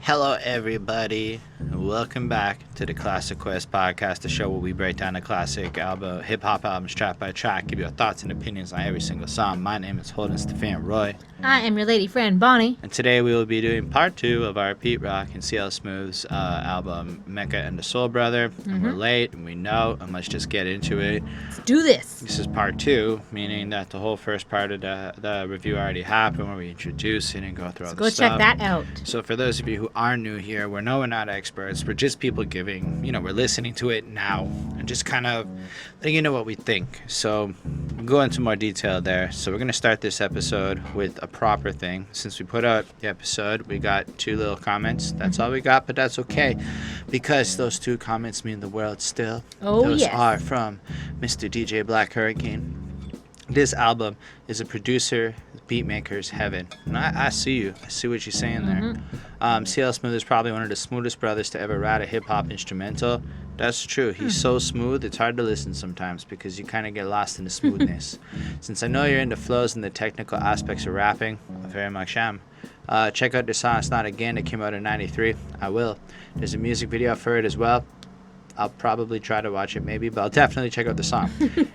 Hello, everybody. Welcome back to the Classic Quest podcast, the show where we break down the classic album, hip-hop albums track by track, give you our thoughts and opinions on every single song. My name is Holden, Stephan, Roy. I am your lady friend, Bonnie. And today we will be doing part 2 of our Pete Rock and C.L. Smooth's album, Mecca and the Soul Brother. And we're late, and we know, and let's just get into it. Let's do this. This is part 2, meaning that the whole first part of the review already happened, where we introduce it and go through all the stuff. Go check that out. So for those of you who are new here, we're not experts. We're just people giving, we're listening to it now and just kind of letting you know what we think. So we'll go into more detail there. So we're going to start this episode with a proper thing. Since we put out the episode, we got 2 little comments. That's all we got, but that's okay because those 2 comments mean the world still. Those are from Mr. DJ Black Hurricane. This album is a producer, beat maker's heaven. And I see you. I see what you're saying there. C.L. Smooth is probably one of the smoothest brothers to ever write a hip-hop instrumental. That's true. He's so smooth, it's hard to listen sometimes because you kind of get lost in the smoothness. Since I know you're into flows and the technical aspects of rapping, I very much am. Check out the song It's Not Again. It came out in 93. I will. There's a music video for it as well. I'll probably try to watch it maybe, but I'll definitely check out the song.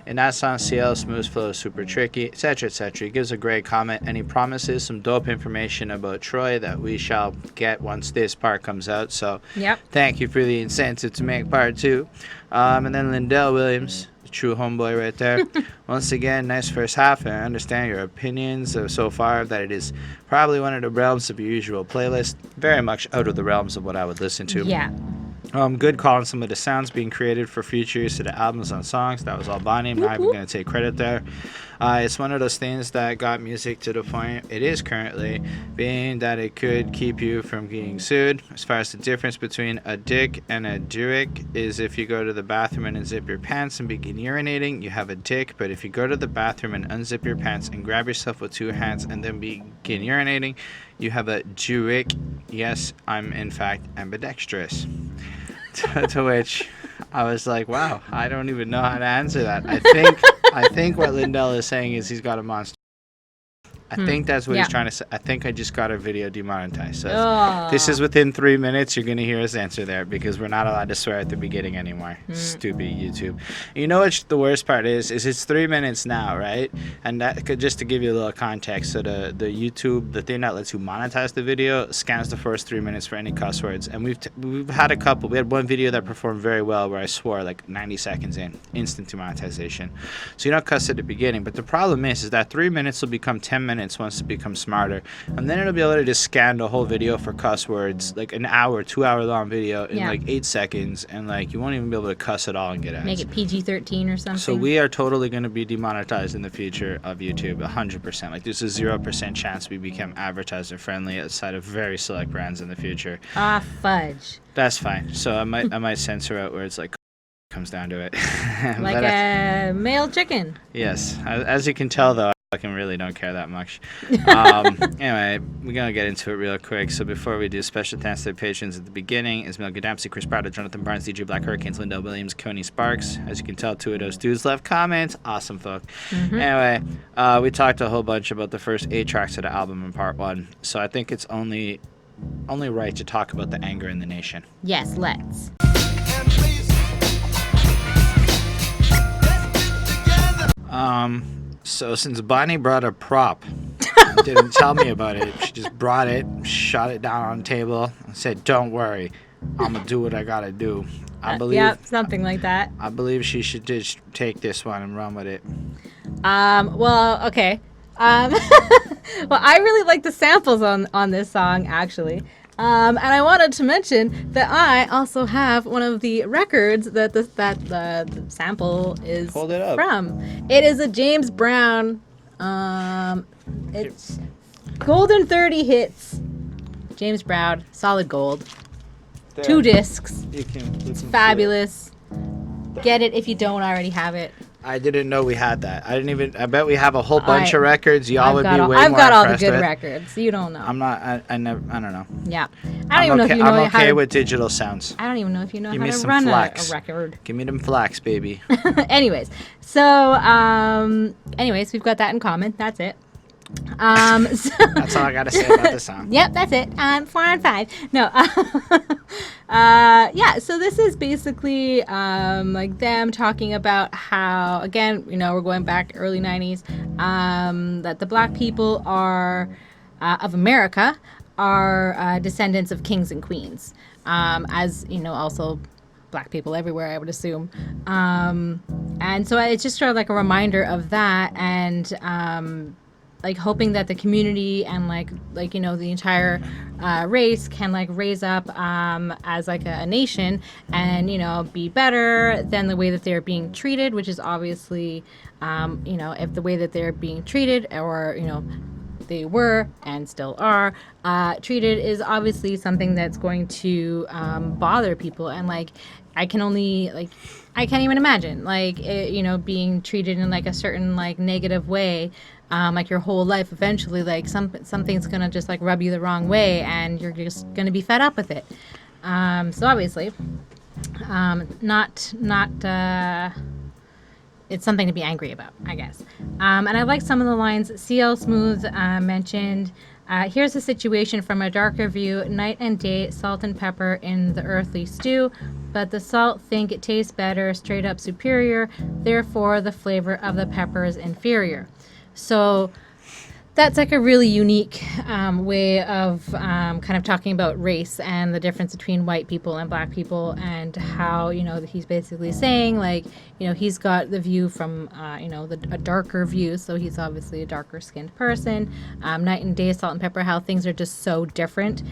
In that song, C.L. Smooth's flow is super tricky, etc., etc. He gives a great comment, and he promises some dope information about Troy that we shall get once this part comes out. So thank you for the incentive to make part 2. And then Lindell Williams, the true homeboy right there. Once again, nice first half, and I understand your opinions so far that it is probably one of the realms of your usual playlist. Very much out of the realms of what I would listen to. Yeah. Good call on some of the sounds being created for future use of the albums on songs. That was all Bonnie. I'm not even going to take credit there. It's one of those things that got music to the point it is currently, being that it could keep you from getting sued. As far as the difference between a dick and a dick is if you go to the bathroom and unzip your pants and begin urinating, you have a dick. But if you go to the bathroom and unzip your pants and grab yourself with 2 hands and then begin urinating, you have a dick. Yes, I'm in fact ambidextrous. To which I was like, wow, I don't even know how to answer that. I think what Lindell is saying is he's got a monster. I think that's what he's trying to say. I think I just got our video demonetized. So this is within 3 minutes. You're going to hear us answer there because we're not allowed to swear at the beginning anymore. Stupid YouTube. You know what the worst part is it's 3 minutes now, right? And that could, just to give you a little context, so the YouTube, the thing that lets you monetize the video, scans the first 3 minutes for any cuss words. And we've had a couple. We had one video that performed very well where I swore like 90 seconds in, instant demonetization. So you don't cuss at the beginning. But the problem is that 3 minutes will become 10 minutes once it becomes smarter, and then it'll be able to just scan the whole video for cuss words, like an hour, 2-hour long video in like 8 seconds, and like you won't even be able to cuss at all and get ads. Make it PG-13 or something. So we are totally going to be demonetized in the future of YouTube, 100%. Like there's a 0% chance we become advertiser friendly outside of very select brands in the future. Fudge. That's fine. So I might censor out where it's like comes down to it. Like a male chicken. Yes. As you can tell though, I really don't care that much. Anyway, we're going to get into it real quick. So before we do, special thanks to the patrons at the beginning. Ismail Gadamsi, Chris Prado, Jonathan Barnes, DJ Black Hurricanes, Lindell Williams, Coney Sparks. As you can tell, 2 of those dudes left comments. Awesome, folk. Anyway, we talked a whole bunch about the first 8 tracks of the album in part 1. So I think it's only right to talk about the anger in the nation. Yes, let's. So since Bonnie brought a prop and didn't tell me about it, she just brought it, shot it down on the table, and said, "Don't worry, I'm gonna do what I gotta do." I believe, something like that. I believe she should just take this one and run with it. Well, okay. Well, I really like the samples on this song, actually. And I wanted to mention that I also have one of the records that the sample is from. It is a James Brown. It's Golden 30 Hits. James Brown, solid gold. There. 2 discs. It's fabulous. Get it if you don't already have it. I didn't know we had that. I bet we have a whole bunch of records. Y'all would be way more I've got all the good with. Records. You don't know. I'm not. I don't know. Yeah. I don't even know if you know I'm okay with digital sounds. I don't even know if you know how to run a record. Give me them flax, baby. Anyways, we've got that in common. That's it. So, That's all I gotta say about this song. yep, that's it. 4 on 5. No. Yeah, so this is basically like them talking about how, again, we're going back early 90s, that the black people are of America are descendants of kings and queens, as also black people everywhere, I would assume. And so it's just sort of like a reminder of that, and like hoping that the community and like the entire race can like raise up as like a nation, and be better than the way that they're being treated, which is obviously if the way that they're being treated, or they were and still are treated, is obviously something that's going to bother people. And like I can't even imagine being treated in like a certain like negative way, like your whole life. Eventually like something's gonna just like rub you the wrong way, and you're just gonna be fed up with it. So obviously not it's something to be angry about, I guess. And I like some of the lines C.L. Smooth mentioned. Here's a situation from a darker view. Night and day, salt and pepper in the earthly stew. But the salt think it tastes better, straight up superior. Therefore, the flavor of the pepper is inferior. So that's like a really unique way of kind of talking about race and the difference between white people and black people, and how he's basically saying like he's got the view from a darker view, so he's obviously a darker skinned person. Night and day, salt and pepper, how things are just so different.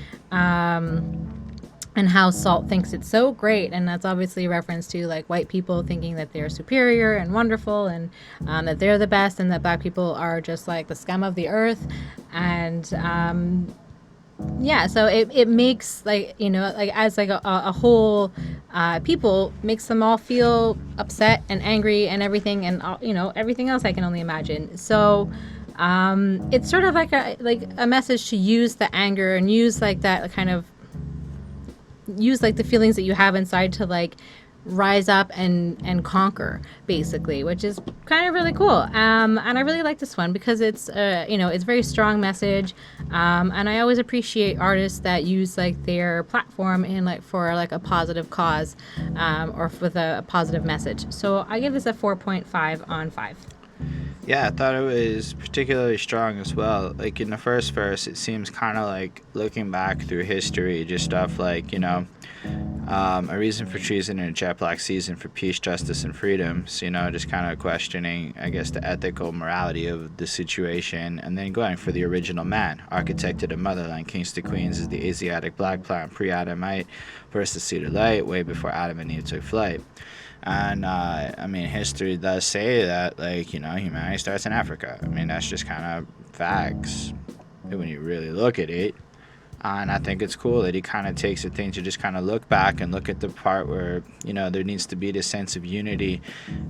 And how salt thinks it's so great, and that's obviously a reference to like white people thinking that they're superior and wonderful, and that they're the best, and that black people are just like the scum of the earth. And so it makes like like as like a whole people, makes them all feel upset and angry and everything, and everything else I can only imagine. So it's sort of like a message to use the anger and use like that kind of use like the feelings that you have inside to like rise up and conquer, basically, which is kind of really cool. And I really like this one because it's it's a very strong message, and I always appreciate artists that use like their platform in like for like a positive cause, or with a positive message. So I give this a 4.5 on 5. Yeah, I thought it was particularly strong as well. Like in the first verse, it seems kind of like looking back through history, just stuff like, a reason for treason in a jet black season for peace, justice, and freedom. So, just kind of questioning, I guess, the ethical morality of the situation, and then going for the original man, architected a motherland, kings to queens, is the Asiatic black plant, pre-Adamite, first to see the light, way before Adam and Eve took flight. And history does say that, like, humanity starts in Africa. I mean, that's just kind of facts when you really look at it. And I think it's cool that he kind of takes the thing to just kind of look back and look at the part where, there needs to be this sense of unity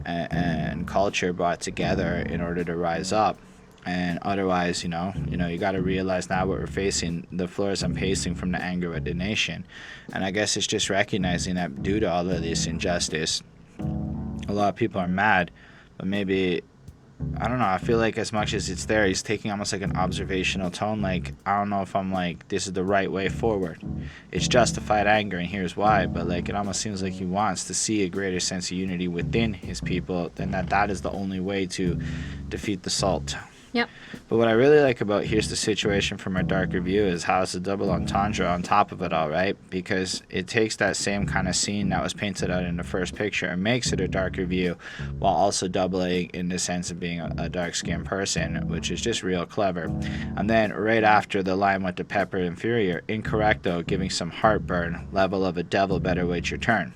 and culture brought together in order to rise up. And otherwise, you got to realize now what we're facing, the floors I'm pacing from the anger of the nation. And I guess it's just recognizing that due to all of this injustice, a lot of people are mad, but maybe, I don't know, I feel like as much as it's there, he's taking almost like an observational tone, like, I don't know if I'm like, this is the right way forward. It's justified anger, and here's why, but like, it almost seems like he wants to see a greater sense of unity within his people, and that is the only way to defeat the salt. Yep. But what I really like about Here's the Situation from a Darker View is how it's a double entendre on top of it all, right? Because it takes that same kind of scene that was painted out in the first picture and makes it a darker view, while also doubling in the sense of being a dark-skinned person, which is just real clever. And then right after the line with the pepper inferior, incorrect though, giving some heartburn, level of a devil, better wait your turn.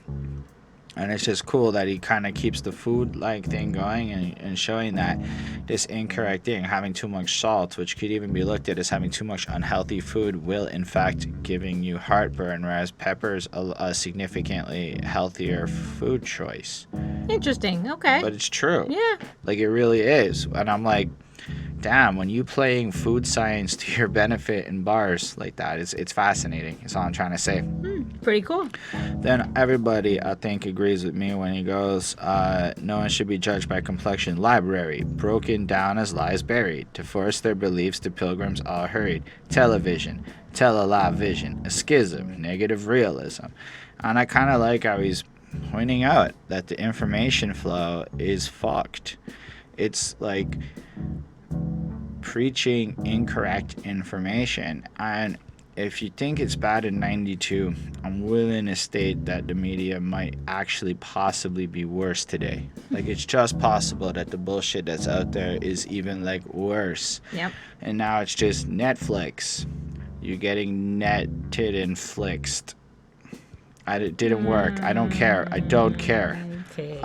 And it's just cool that he kind of keeps the food-like thing going and showing that this incorrect thing, having too much salt, which could even be looked at as having too much unhealthy food, will in fact giving you heartburn, whereas pepper's a significantly healthier food choice. Interesting. Okay. But it's true. Yeah. Like, it really is. And I'm like, damn, when you playing food science to your benefit in bars like that, it's fascinating. That's all I'm trying to say. Pretty cool. Then everybody, I think, agrees with me when he goes, no one should be judged by complexion. Library, broken down as lies buried. To force their beliefs to pilgrims all hurried. Television, tell a lie vision. A schism, negative realism. And I kind of like how he's pointing out that the information flow is fucked. It's like preaching incorrect information. And if you think it's bad in 92, I'm willing to state that the media might actually possibly be worse today. Like, it's just possible that the bullshit that's out there is even, like, worse. Yep. And now it's just Netflix. You're getting netted and flixed. It didn't work. I don't care. I don't care. Okay.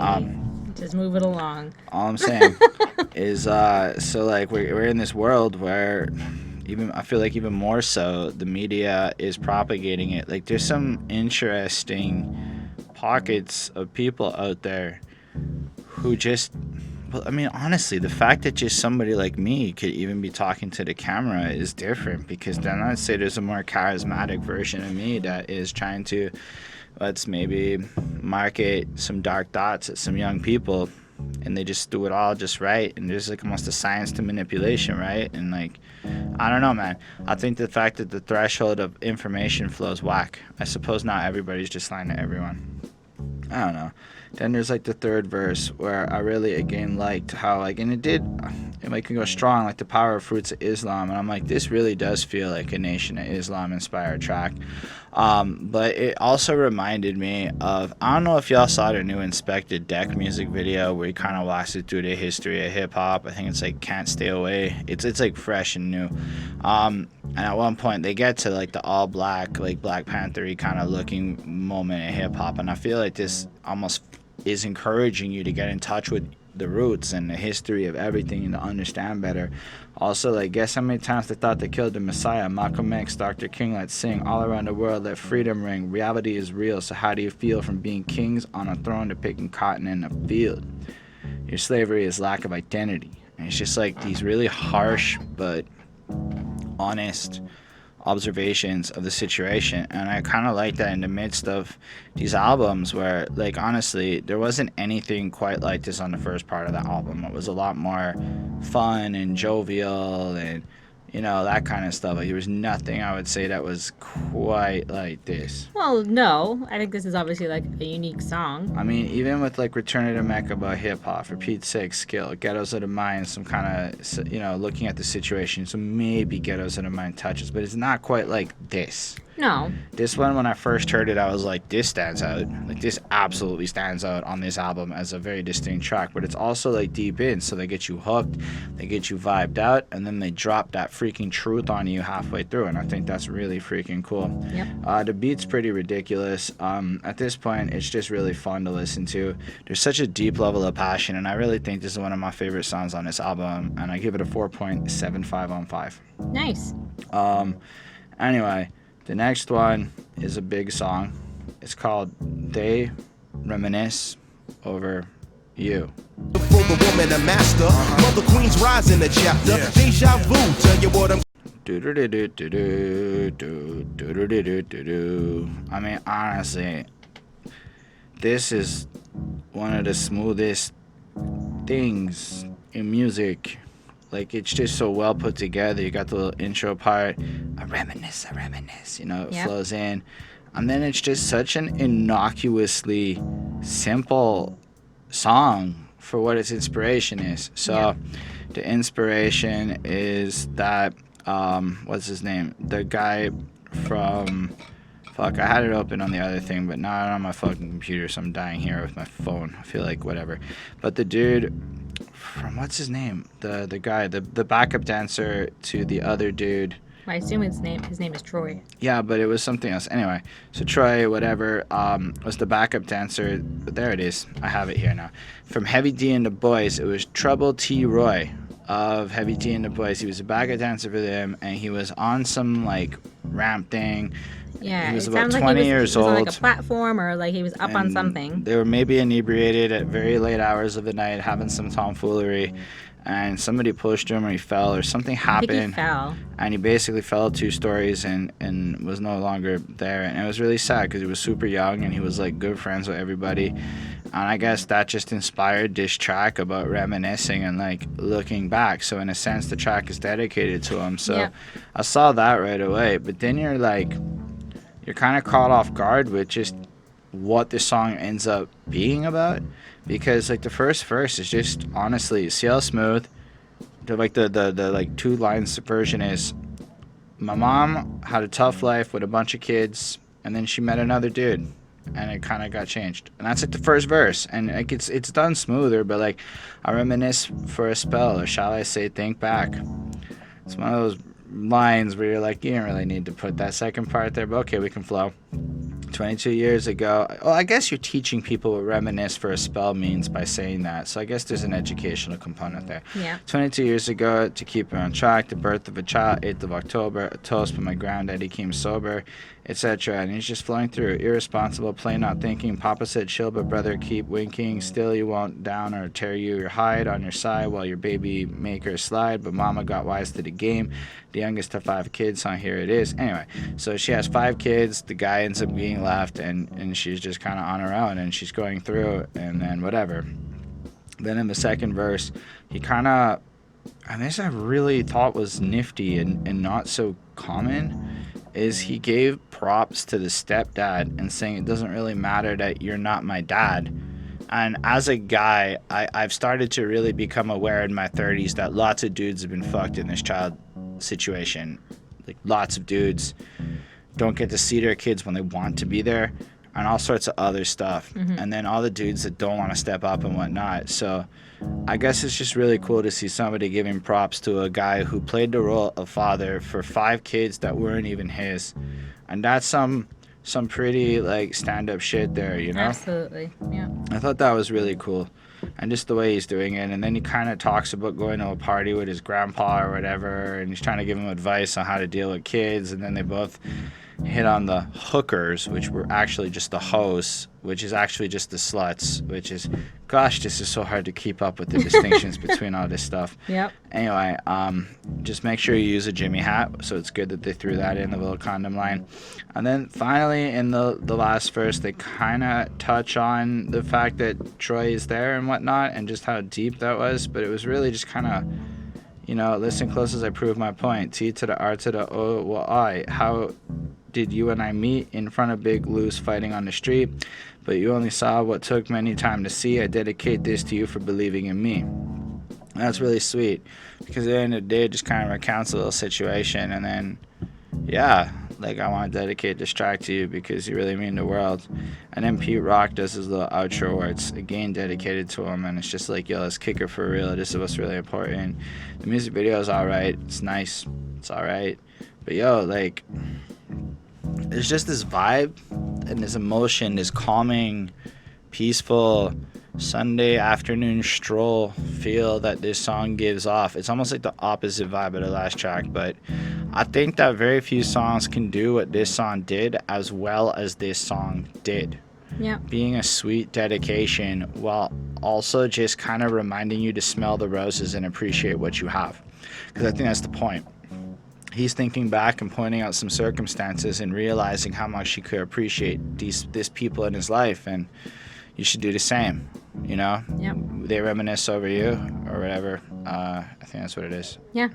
Just move it along. All I'm saying is, so, like, we're in this world where... I feel like even more so, the media is propagating it. Like, there's some interesting pockets of people out there who just, well, I mean, honestly, the fact that just somebody like me could even be talking to the camera is different, because then I'd say there's a more charismatic version of me that is trying to, let's maybe market some dark thoughts at some young people, and they just do it all just right, and there's like almost a science to manipulation, right? And like, I don't know, man. I think the fact that the threshold of information flow is whack. I suppose not everybody's just lying to everyone. I don't know. Then there's like the third verse where I really again liked how, like, and it can go strong, like the power of fruits of Islam, and I'm like, this really does feel like a Nation of Islam inspired track. But it also reminded me of, I don't know if y'all saw the new Inspected Deck music video where he kind of walks it through the history of hip hop. I think it's like Can't Stay Away. It's like fresh and new. And at one point they get to like the all black, like Black Panther-y kind of looking moment in hip hop, and I feel like this almost is encouraging you to get in touch with the roots and the history of everything and to understand better. Also, like, guess how many times they thought they killed the Messiah? Malcolm X, Dr. King, let's sing. All around the world, let freedom ring. Reality is real, so how do you feel from being kings on a throne to picking cotton in a field? Your slavery is lack of identity. And it's just like these really harsh but honest observations of the situation, and I kind of like that in the midst of these albums where, like, honestly, there wasn't anything quite like this on the first part of the album. It was a lot more fun and jovial and, you know, that kind of stuff. Like, there was nothing I would say that was quite like this. Well, no, I think this is obviously like a unique song. I mean, even with like Return to Mecca about hip hop, for Pete's sake, skill, Ghettos of the Mind, some kind of, you know, looking at the situation, so maybe Ghettos of the Mind touches, but it's not quite like this. No. This one, when I first heard it, I was like, this stands out. Like, this absolutely stands out on this album as a very distinct track. But it's also, like, deep in, so they get you hooked, they get you vibed out, and then they drop that freaking truth on you halfway through, and I think that's really freaking cool. Yep. The beat's pretty ridiculous. At this point, it's just really fun to listen to. There's such a deep level of passion, and I really think this is one of my favorite songs on this album, and I give it a 4.75 on 5. Nice. Anyway, the next one is a big song. It's called They Reminisce Over You. For the woman, a master. Mother Queen's rise in the chapter. Deja vu, tell you what I'm. I mean, honestly, this is one of the smoothest things in music. Like, it's just so well put together. You got the little intro part, a reminisce, you know, it flows in. And then it's just such an innocuously simple song for what its inspiration is. So the inspiration is that, what's his name? The guy from, I had it open on the other thing, but not on my fucking computer, so I'm dying here with my phone. I feel like whatever. But the dude from, what's his name? The guy, the backup dancer to the other dude. I assume his name is Troy. Yeah, but it was something else. Anyway, so Troy, whatever, was the backup dancer. There it is. I have it here now. From Heavy D and the Boys, it was Trouble T. Roy of Heavy D and the Boys. He was a backup dancer for them, and he was on some, like, ramp thing. Yeah, he was it about sounds 20 like he was, years he was old. on like a platform, or like he was up on something. They were maybe inebriated at very late hours of the night, having some tomfoolery. and somebody pushed him or he fell or something I think happened. he fell. And he basically fell 2 stories and was no longer there. And it was really sad because he was super young and he was like good friends with everybody. And I guess that just inspired this track about reminiscing and like looking back. So in a sense, the track is dedicated to him. So Yeah. I saw that right away. But then you're kind of caught off guard with just what this song ends up being about. Because like the first verse is just honestly CL Smooth. The 2 lines version is, my mom had a tough life with a bunch of kids, and then she met another dude, and it kind of got changed. And that's like the first verse, and like it's done smoother, but like I reminisce for a spell, or shall I say, think back. It's one of those lines where you're like, you don't really need to put that second part there, but okay, we can flow. 22 years ago. Oh, I guess you're teaching people what reminisce for a spell means by saying that. So I guess there's an educational component there. Yeah. 22 years ago, to keep her on track, the birth of a child, 8th of October, a toast when my granddaddy came sober, etc. And he's just flowing through. Irresponsible, plain not thinking. Papa said chill, but brother keep winking. Still you won't down or tear you your hide on your side while your baby make her slide. But mama got wise to the game. The youngest of 5 kids, so here it is. Anyway, so she has 5 kids. The guy ends up being left, and she's just kind of on her own, and she's going through, and then whatever. Then in the second verse, he kind of, and this I really thought was nifty and not so common, is he gave props to the stepdad and saying it doesn't really matter that you're not my dad. And as a guy, I've started to really become aware in my 30s that lots of dudes have been fucked in this child situation. Like lots of dudes don't get to see their kids when they want to be there, and all sorts of other stuff. And then all the dudes that don't want to step up and whatnot. So I guess it's just really cool to see somebody giving props to a guy who played the role of father for 5 kids that weren't even his. And that's some pretty like stand-up shit there, you know? Absolutely. Yeah. I thought that was really cool. And just the way he's doing it. And then he kind of talks about going to a party with his grandpa or whatever, and he's trying to give him advice on how to deal with kids. And then they both hit on the hookers, which were actually just the hoes, which is actually just the sluts, which is, gosh, this is so hard to keep up with the distinctions between all this stuff. Yep. Anyway, just make sure you use a Jimmy hat. So it's good that they threw that in, the little condom line. And then finally in the last verse, they kind of touch on the fact that Troy is there and whatnot, and just how deep that was. But it was really just kind of, you know, listen close as I prove my point. T to the R to the O, well, I. How did you and I meet? In front of Big Lou's fighting on the street, but you only saw what took many time to see. I dedicate this to you for believing in me. And that's really sweet, because at the end of the day, it just kind of recounts a little situation, and then, yeah, like, I want to dedicate this track to you because you really mean the world. And then Pete Rock does his little outro where it's again dedicated to him, and it's just like, yo, let's kick it for real. This is what's really important. The music video is alright. It's nice. It's alright. But yo, like, there's just this vibe and this emotion, this calming, peaceful Sunday afternoon stroll feel that this song gives off. It's almost like the opposite vibe of the last track, but I think that very few songs can do what this song did as well as this song did. Yeah. Being a sweet dedication while also just kind of reminding you to smell the roses and appreciate what you have. Because I think that's the point. He's thinking back and pointing out some circumstances and realizing how much he could appreciate these people in his life, and you should do the same, you know? Yep. They reminisce over you or whatever. I think that's what it is. Yeah.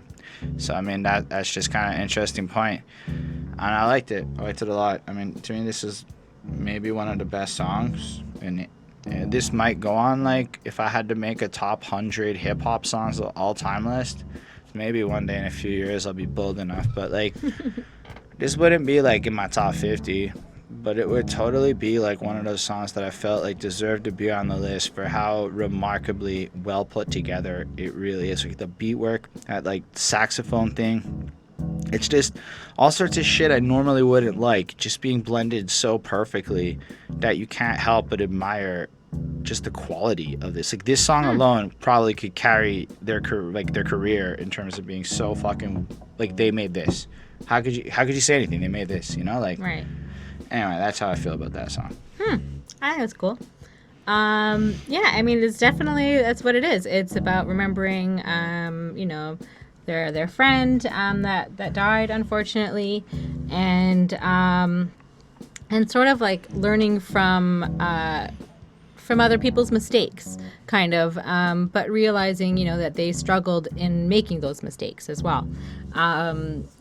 So, I mean, that's just kind of an interesting point. And I liked it. I liked it a lot. I mean, to me, this is maybe one of the best songs. And this might go on, like, if I had to make a top 100 hip-hop songs of all time list, maybe one day in a few years I'll be bold enough. But, like, this wouldn't be, like, in my top 50. But it would totally be like one of those songs that I felt like deserved to be on the list for how remarkably well put together it really is. Like the beat work, that like saxophone thing, it's just all sorts of shit I normally wouldn't like, just being blended so perfectly that you can't help but admire just the quality of this. Like this song alone probably could carry their career in terms of being so fucking like they made this. How could you say anything? They made this, you know, like. Right. Anyway, that's how I feel about that song. I think it's cool. Yeah, I mean, it's definitely, that's what it is. It's about remembering, you know, their friend that died, unfortunately, and sort of like learning from other people's mistakes, kind of, but realizing, you know, that they struggled in making those mistakes as well.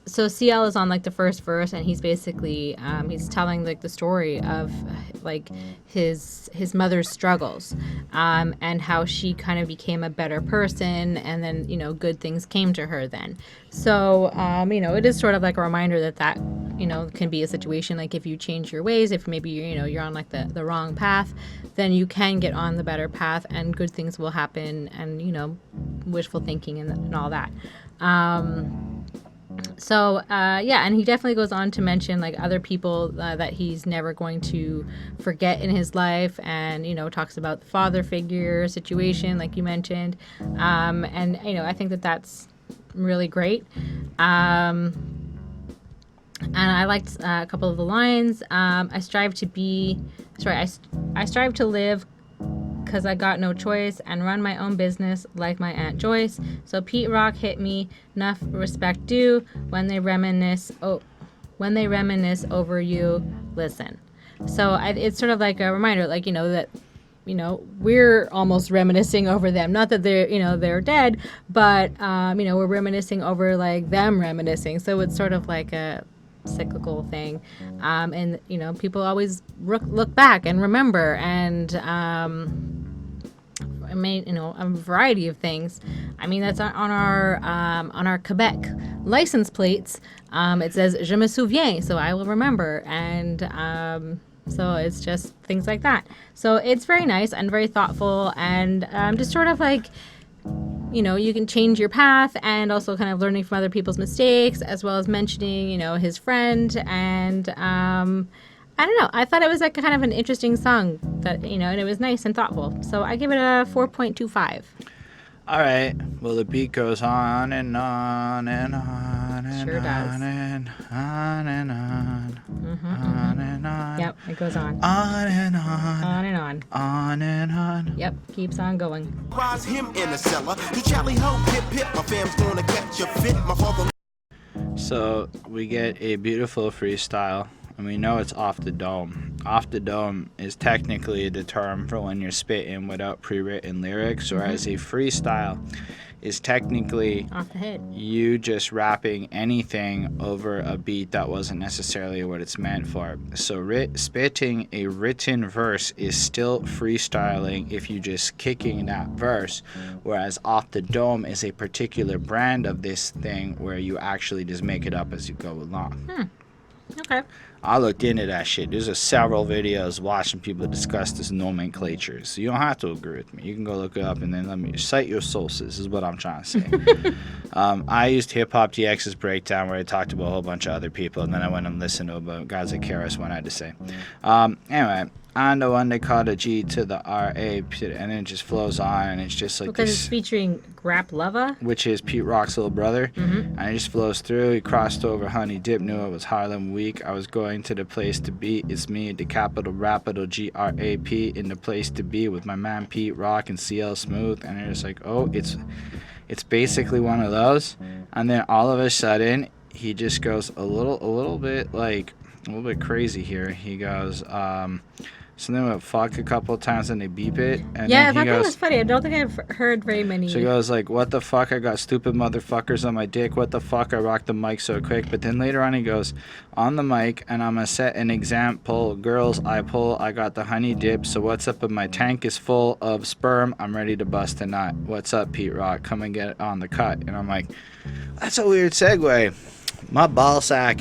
So CL is on like the first verse, and he's basically he's telling like the story of like his mother's struggles, and how she kind of became a better person, and then, you know, good things came to her then. So you know, it is sort of like a reminder that you know, can be a situation like if you change your ways, if maybe you know, you're on like the wrong path, then you can get on the better path and good things will happen, and, you know, wishful thinking and all that. So yeah, and he definitely goes on to mention like other people that he's never going to forget in his life, and, you know, talks about the father figure situation like you mentioned, and, you know, I think that's really great. And I liked a couple of the lines. I strive to live because I got no choice and run my own business like my Aunt Joyce. So Pete Rock hit me, enough respect due when they reminisce over you, listen. So it's sort of like a reminder, like, you know, that, you know, we're almost reminiscing over them. Not that they're, you know, they're dead, but, you know, we're reminiscing over like them reminiscing. So it's sort of like a cyclical thing, and, you know, people always look back and remember, and I mean, you know, a variety of things. I mean, that's on our Quebec license plates. It says "Je me souviens," so I will remember, and so it's just things like that. So it's very nice and very thoughtful, and just sort of like, you know, you can change your path, and also kind of learning from other people's mistakes, as well as mentioning, you know, his friend. And I don't know, I thought it was like kind of an interesting song that, you know, and it was nice and thoughtful. So I give it a 4.25. All right. Well, the beat goes on and on and on and Sure does. on and on and on. On and on. Yep, it goes on. On and on. On and on. On and on. Yep, keeps on going. Rise him in the cellar. You Charlie ho, hip hip. My fam's gonna catch a fit. My father. So we get a beautiful freestyle, and we know it's off the dome. Off the dome is technically the term for when you're spitting without pre-written lyrics, whereas a freestyle is technically Off the head. you just rapping anything over a beat that wasn't necessarily what it's meant for. So spitting a written verse is still freestyling if you just kicking that verse, whereas off the dome is a particular brand of this thing where you actually just make it up as you go along. Okay. I looked into that shit. There's several videos watching people discuss this nomenclature. So you don't have to agree with me. You can go look it up and then let me cite your sources, is what I'm trying to say. I used Hip Hop DX's breakdown where I talked about a whole bunch of other people, and then I went and listened to about guys like Karis, what I had to say. Anyway, on the one they call the G to the R-A, and it just flows on, and it's just like Because this, it's featuring Grap Luva. which is Pete Rock's little brother, and it just flows through. He crossed over Honey Dip, knew it was Harlem Week. I was going to the place to be. It's me, the capital rapital G-R-A-P, in the place to be with my man Pete Rock and C.L. Smooth, and it's like, oh, it's basically one of those, and then all of a sudden he just goes a little bit crazy here. He goes something about fuck a couple of times and they beep it, and Yeah, I then thought he that goes, was funny. I don't think I've heard very many. so he goes like, what the fuck, I got stupid motherfuckers on my dick, what the fuck, I rock the mic so quick. But then later on he goes, on the mic, and I'm gonna set an example, girls I pull, I got the honey dip, so what's up, if my tank is full of sperm, I'm ready to bust a nut. What's up, Pete Rock, come and get it on the cut. And I'm like, that's a weird segue. My ball sack,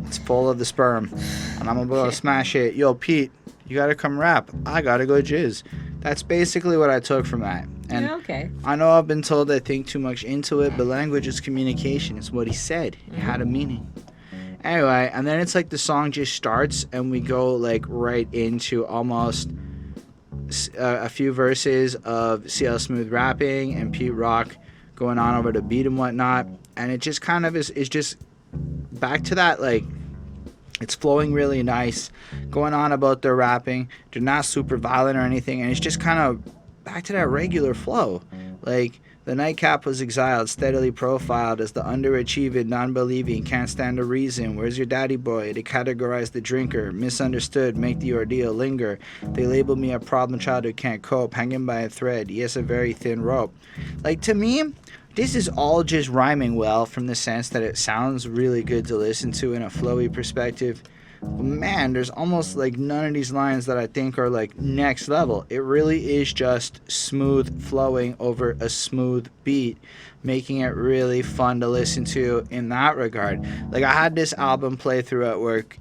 it's full of the sperm, and I'm about to smash it. Yo, Pete, you gotta come rap. I gotta go jizz. That's basically what I took from that. And Yeah, okay. I know I've been told I think too much into it, but language is communication. It's what he said. It had a meaning. Anyway, and then it's like the song just starts, and we go like right into almost a few verses of CL Smooth rapping and Pete Rock going on over the beat and whatnot. And it just kind of is just back to that, like, It's flowing really nice, going on about their rapping. They're not super violent or anything, and it's just kind of back to that regular flow. Like, the nightcap was exiled, steadily profiled as the underachieving, non-believing, can't stand a reason. Where's your daddy boy? They categorize the drinker, misunderstood, make the ordeal linger. They label me a problem child who can't cope, hanging by a thread, yes, a very thin rope. Like, to me, this is all just rhyming well from the sense that it sounds really good to listen to in a flowy perspective. But man, there's almost like none of these lines that I think are like next level. It really is just smooth flowing over a smooth beat, making it really fun to listen to in that regard. Like, I had this album play through at work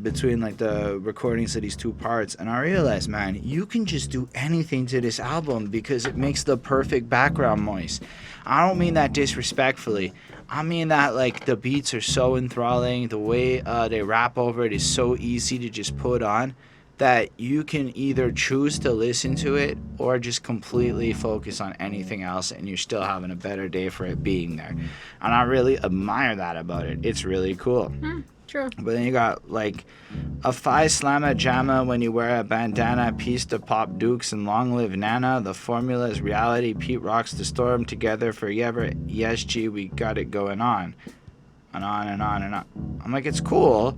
between like the recordings of these two parts, and I realized, man, you can just do anything to this album because it makes the perfect background noise. I don't mean that disrespectfully. I mean that, like, the beats are so enthralling, the way they rap over it is so easy to just put on that you can either choose to listen to it or just completely focus on anything else, and you're still having a better day for it being there. And I really admire that about it. It's really cool. True. But then you got like a Phi Slamma Jamma when you wear a bandana, peace to Pop Dukes and long live Nana. The formula is reality. Pete rocks the storm together forever. Yes, G, we got it going on. And on and on and on. I'm like, it's cool.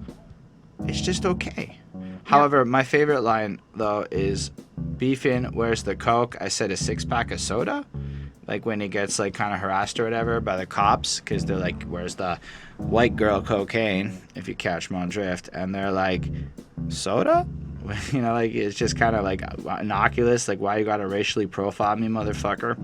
It's just okay. However, my favorite line though is beefing, where's the coke? I said a 6-pack of soda. Like when he gets like kind of harassed or whatever by the cops, because they're like, where's the white girl cocaine, if you catch my drift? And they're like, soda? You know, like, it's just kind of like innocuous, like, why you gotta racially profile me, motherfucker?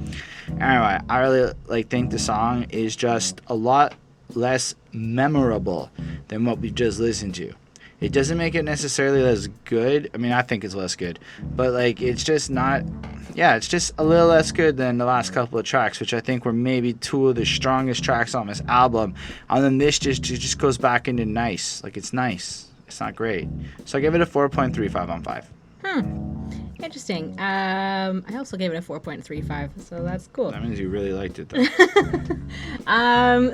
Anyway, I really like think the song is just a lot less memorable than what we just listened to. It doesn't make it necessarily less good. I mean, I think it's less good, but like, it's just not. Yeah, it's just a little less good than the last couple of tracks, which I think were maybe two of the strongest tracks on this album. And then this just goes back into nice. Like, it's nice. It's not great. So I give it a 4.35 on 5. Interesting. I also gave it a 4.35, so that's cool. That means you really liked it, though.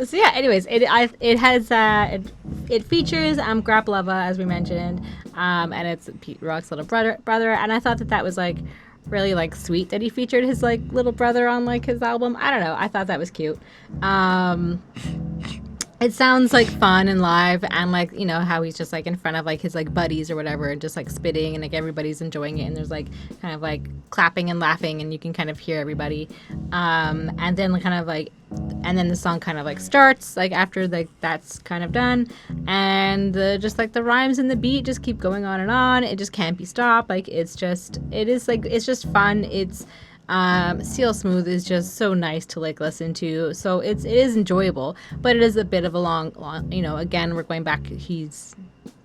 So yeah. Anyways, it features Grap Luva, as we mentioned, and it's Pete Rock's little brother, and I thought that was like really like sweet that he featured his like little brother on like his album. I don't know. I thought that was cute. It sounds like fun and live, and like, you know, how he's just like in front of like his like buddies or whatever, and just like spitting, and like everybody's enjoying it, and there's like kind of like clapping and laughing, and you can kind of hear everybody. And then kind of like, and then the song kind of like starts like after like that's kind of done, and just like the rhymes and the beat just keep going on and on. It just can't be stopped. Like, it's just fun. It's C.L. Smooth is just so nice to like listen to, so it is enjoyable, but it is a bit of a long, you know, again, we're going back, he's,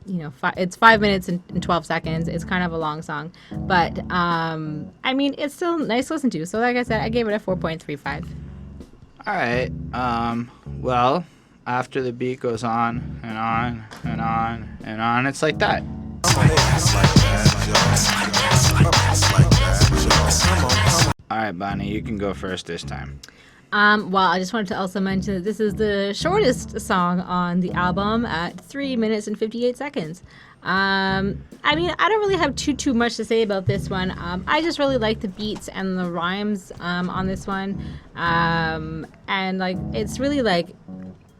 you know, it's 5 minutes and 12 seconds. It's kind of a long song, but I mean, it's still nice to listen to. So like I said, I gave it a 4.35. All right. Well, after the beat goes on and on and on and on, it's like that. All right, Bonnie, you can go first this time. Well, I just wanted to also mention that this is the shortest song on the album at 3 minutes and 58 seconds. I mean, I don't really have too much to say about this one. I just really like the beats and the rhymes on this one. And like, it's really like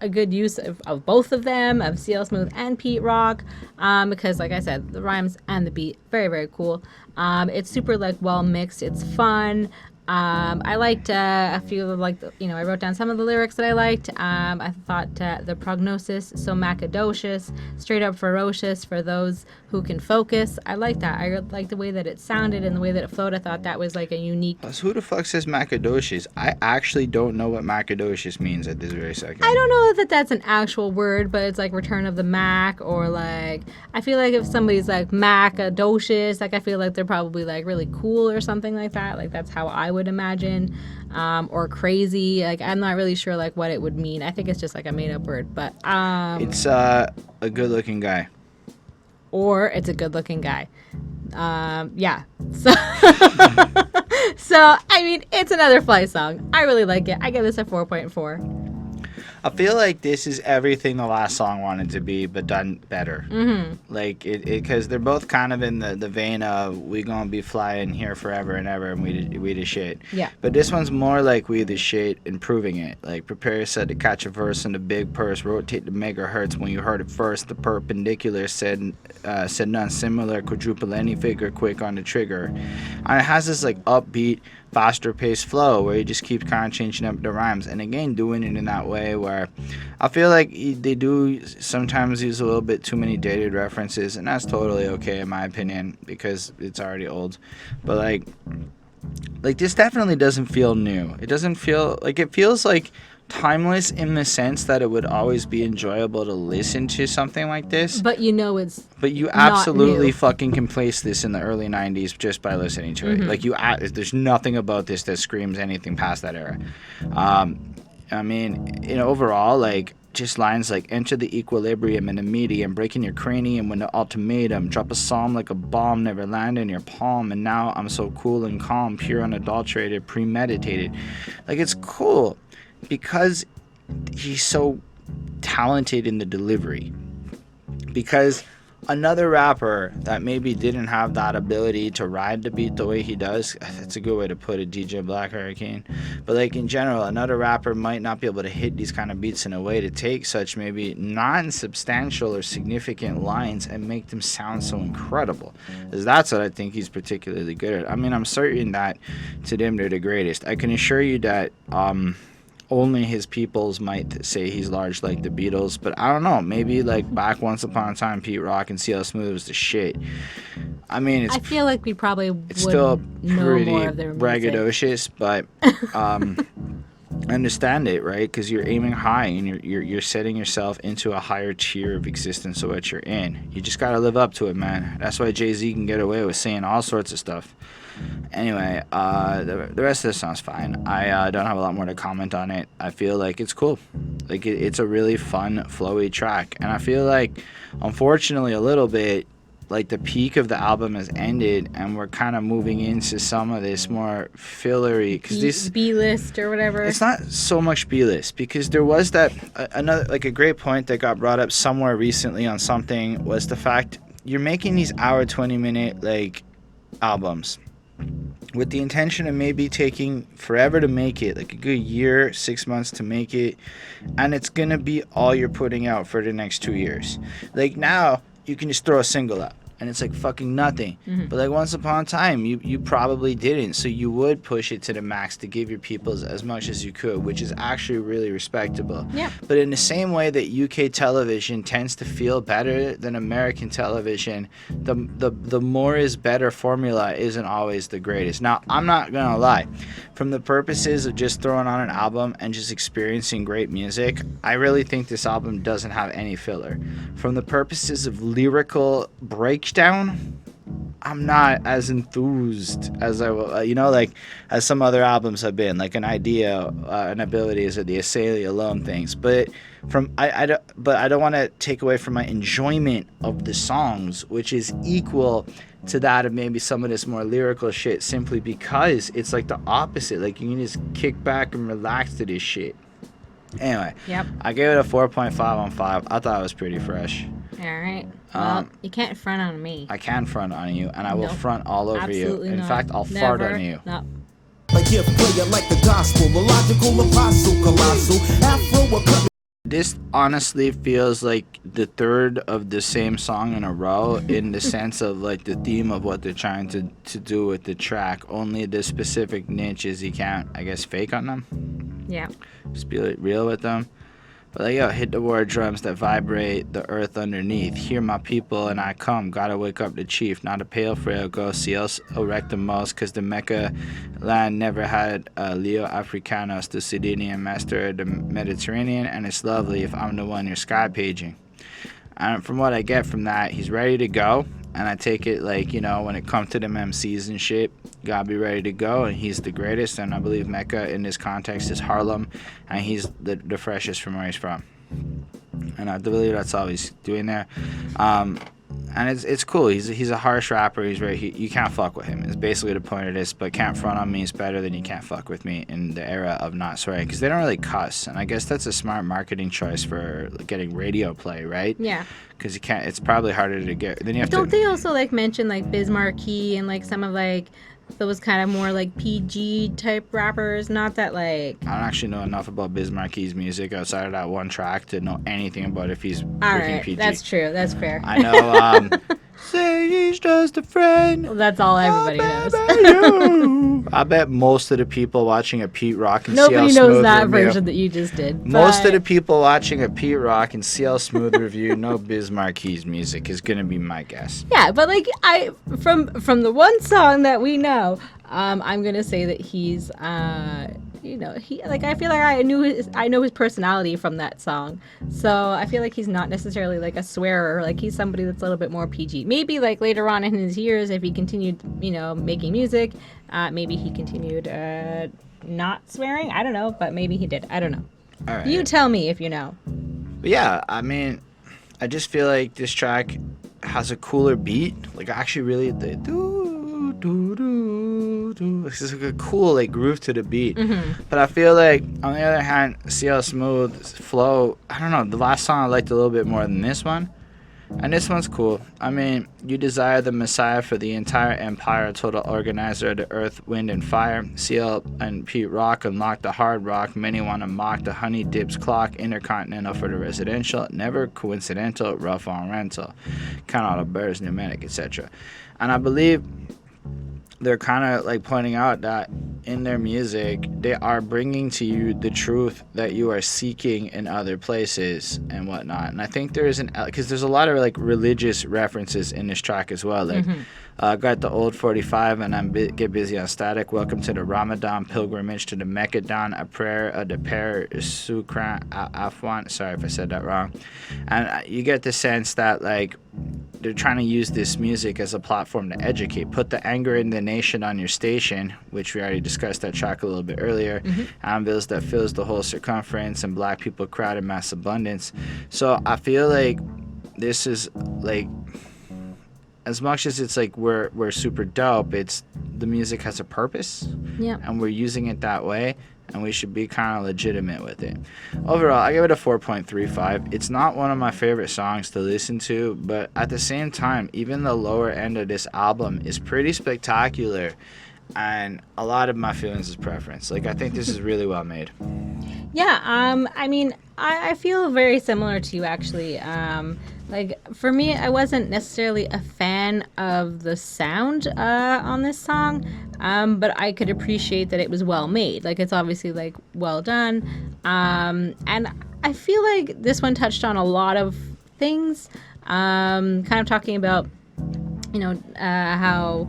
a good use of both of them, of C.L. Smooth and Pete Rock, because like I said, the rhymes and the beat, very, very cool. It's super like well mixed. It's fun. I liked a few of like, I wrote down some of the lyrics that I liked. I thought the prognosis, so macadocious, straight up ferocious for those who can focus. I like that. I like the way that it sounded and the way that it flowed. I thought that was like a unique. Plus, who the fuck says macadocious? I actually don't know what macadocious means at this very second. I don't know that that's an actual word, but it's like Return of the Mac, or like, I feel like if somebody's like macadocious, like I feel like they're probably like really cool or something like that. Like that's how I would imagine. Or crazy. Like I'm not really sure like what it would mean. I think it's just like a made up word, but it's a good looking guy. Or it's a good looking guy. Yeah. So so I mean, it's another Fly song. I really like it. I give this a 4.4. I feel like this is everything the last song wanted to be, but done better. Mm-hmm. Like because they're both kind of in the vein of we gonna be flying here forever and ever, and we the shit. Yeah. But this one's more like we the shit, improving it. Like prepare yourself to catch a verse in the big purse, rotate the megahertz when you heard it first. The perpendicular said none similar, quadruple any figure quick on the trigger, and it has this like upbeat, faster paced flow where you just keep kind of changing up the rhymes, and again doing it in that way where I feel like they do sometimes use a little bit too many dated references, and that's totally okay in my opinion because it's already old. But like this definitely doesn't feel new. It doesn't feel like, it feels like timeless in the sense that it would always be enjoyable to listen to something like this. But you know it's But you not absolutely new. fucking can place this in the early 90s just by listening to it. Like there's nothing about this that screams anything past that era. I mean, overall, like just lines like enter the equilibrium in the medium, breaking your cranium when the ultimatum, drop a psalm like a bomb, never land in your palm, and now I'm so cool and calm, pure unadulterated, premeditated. Like it's cool because he's so talented in the delivery. Because another rapper that maybe didn't have that ability to ride the beat the way he does, that's a good way to put it, DJ Black Hurricane, but like in general, another rapper might not be able to hit these kind of beats in a way to take such maybe non-substantial or significant lines and make them sound so incredible. Because that's what I think he's particularly good at. I mean, I'm certain that to them they're the greatest. I can assure you that only his peoples might say he's large like the Beatles, but I don't know. Maybe like back once upon a time, Pete Rock and C.L. Smooth was the shit. I mean, I feel like we probably would it's still know pretty more of their music. braggadocious, but I understand it, right? Because you're aiming high and you're setting yourself into a higher tier of existence of what you're in. You just gotta live up to it, man. That's why Jay-Z can get away with saying all sorts of stuff. Anyway, the rest of the song's fine. I don't have a lot more to comment on it. I feel like it's cool. Like it's a really fun, flowy track, and I feel like, unfortunately, a little bit like the peak of the album has ended, and we're kind of moving into some of this more fillery. Because this B-list or whatever. It's not so much B-list, because there was that another like a great point that got brought up somewhere recently on something was the fact you're making these hour 20-minute like albums with the intention of maybe taking forever to make it, like a good year, 6 months to make it, and it's gonna be all you're putting out for the next 2 years. Like now you can just throw a single out and it's like fucking nothing. But like once upon a time you probably didn't, so you would push it to the max to give your people as much as you could, which is actually really respectable. Yeah. But in the same way that UK television tends to feel better than American television, the more is better formula isn't always the greatest. Now, I'm not gonna lie, from the purposes of just throwing on an album and just experiencing great music, I really think this album doesn't have any filler. From the purposes of lyrical breakdown, I'm not as enthused as I will, like as some other albums have been, like an idea, an abilities, or the Asalia alone things. But I don't want to take away from my enjoyment of the songs, which is equal to that of maybe some of this more lyrical shit, simply because it's like the opposite. Like you can just kick back and relax to this shit. Anyway, Yep. I gave it a 4.5 on 5. I thought it was pretty fresh. All right. Well, you can't front on me. I can front on you, and I will No, front all over absolutely you. In not. fact, I'll Never. fart on you. No. A gift player like the gospel, a logical apostle, colossal, afro, a cut. This honestly feels like the third of the same song in a row in the sense of like the theme of what they're trying to do with the track. Only the specific niches you can't, I guess, fake on them. Yeah. Just be like, real with them. But like, yo, hit the war drums that vibrate the earth underneath. Hear my people and I come. Gotta wake up the chief. Not a pale frail ghost. CL's erect the most. Cause the Mecca land never had Leo Africanos, the Sardinian master of the Mediterranean. And it's lovely if I'm the one you're sky paging. And from what I get from that, he's ready to go. And I take it like, when it comes to them MCs and shit, gotta be ready to go, and he's the greatest. And I believe Mecca in this context is Harlem, and he's the freshest from where he's from. And I believe that's all he's doing there. and it's cool. He's a harsh rapper. You can't fuck with him. It's basically the point of this. But can't front on me is better than you can't fuck with me in the era of not swearing, because they don't really cuss, and I guess that's a smart marketing choice for getting radio play, right? Yeah. Because you can't. It's probably harder to get. Then you have Don't they also like mention like Bismarcky and like some of like those kind of more like PG type rappers? Not that like. I don't actually know enough about Bismarcky's music outside of that one track to know anything about if he's All freaking right, PG. that's true. That's fair. I know. Say he's just a friend. Well, that's all everybody knows. I bet most of the people watching a Pete Rock and Nobody CL knows Smooth that review, version that you just did. most of but- the people watching a Pete Rock and CL Smooth review know Bismarcky's music is gonna be my guess. Yeah, but like from the one song that we know, I'm gonna say that he's he like I feel like I know his personality from that song, so I feel like he's not necessarily like a swearer. Like he's somebody that's a little bit more PG. Maybe like later on in his years, if he continued making music, maybe he continued not swearing. I don't know, but maybe he did. I don't know. All right. You tell me if you know. But yeah, I mean, I just feel like this track has a cooler beat. Like I actually really the do do do do. It's just like a cool like groove to the beat. Mm-hmm. But I feel like on the other hand, CL Smooth's flow. I don't know. The last song I liked a little bit more than this one. And this one's cool. I mean, you desire the Messiah for the entire empire, total organizer of the earth, wind, and fire. CL and Pete Rock unlock the hard rock. Many want to mock the honey dips clock. Intercontinental for the residential. Never coincidental. Rough on rental. Count all the birds, pneumatic, etc. And I believe they're kind of like pointing out that in their music, they are bringing to you the truth that you are seeking in other places and whatnot. And I think there is because there's a lot of like religious references in this track as well. Like, got the old 45 and get busy on static. Welcome to the Ramadan pilgrimage to the Mecca dawn. A prayer of the pair Sukran Afwan. Sorry if I said that wrong. And you get the sense that like they're trying to use this music as a platform to educate. Put the anger in the nation on your station, which we already discussed that track a little bit earlier. Anvils that fills the whole circumference, and black people crowd in mass abundance. So I feel like this is like, as much as it's like we're super dope, it's the music has a purpose. Yeah. And we're using it that way. And we should be kind of legitimate with it. Overall, I give it a 4.35. It's not one of my favorite songs to listen to, but at the same time, even the lower end of this album is pretty spectacular, and a lot of my feelings is preference. Like, I think this is really well made. Yeah, I mean, I feel very similar to you, actually. Like, for me, I wasn't necessarily a fan of the sound on this song, but I could appreciate that it was well made. Like, it's obviously, like, well done. And I feel like this one touched on a lot of things, kind of talking about, how...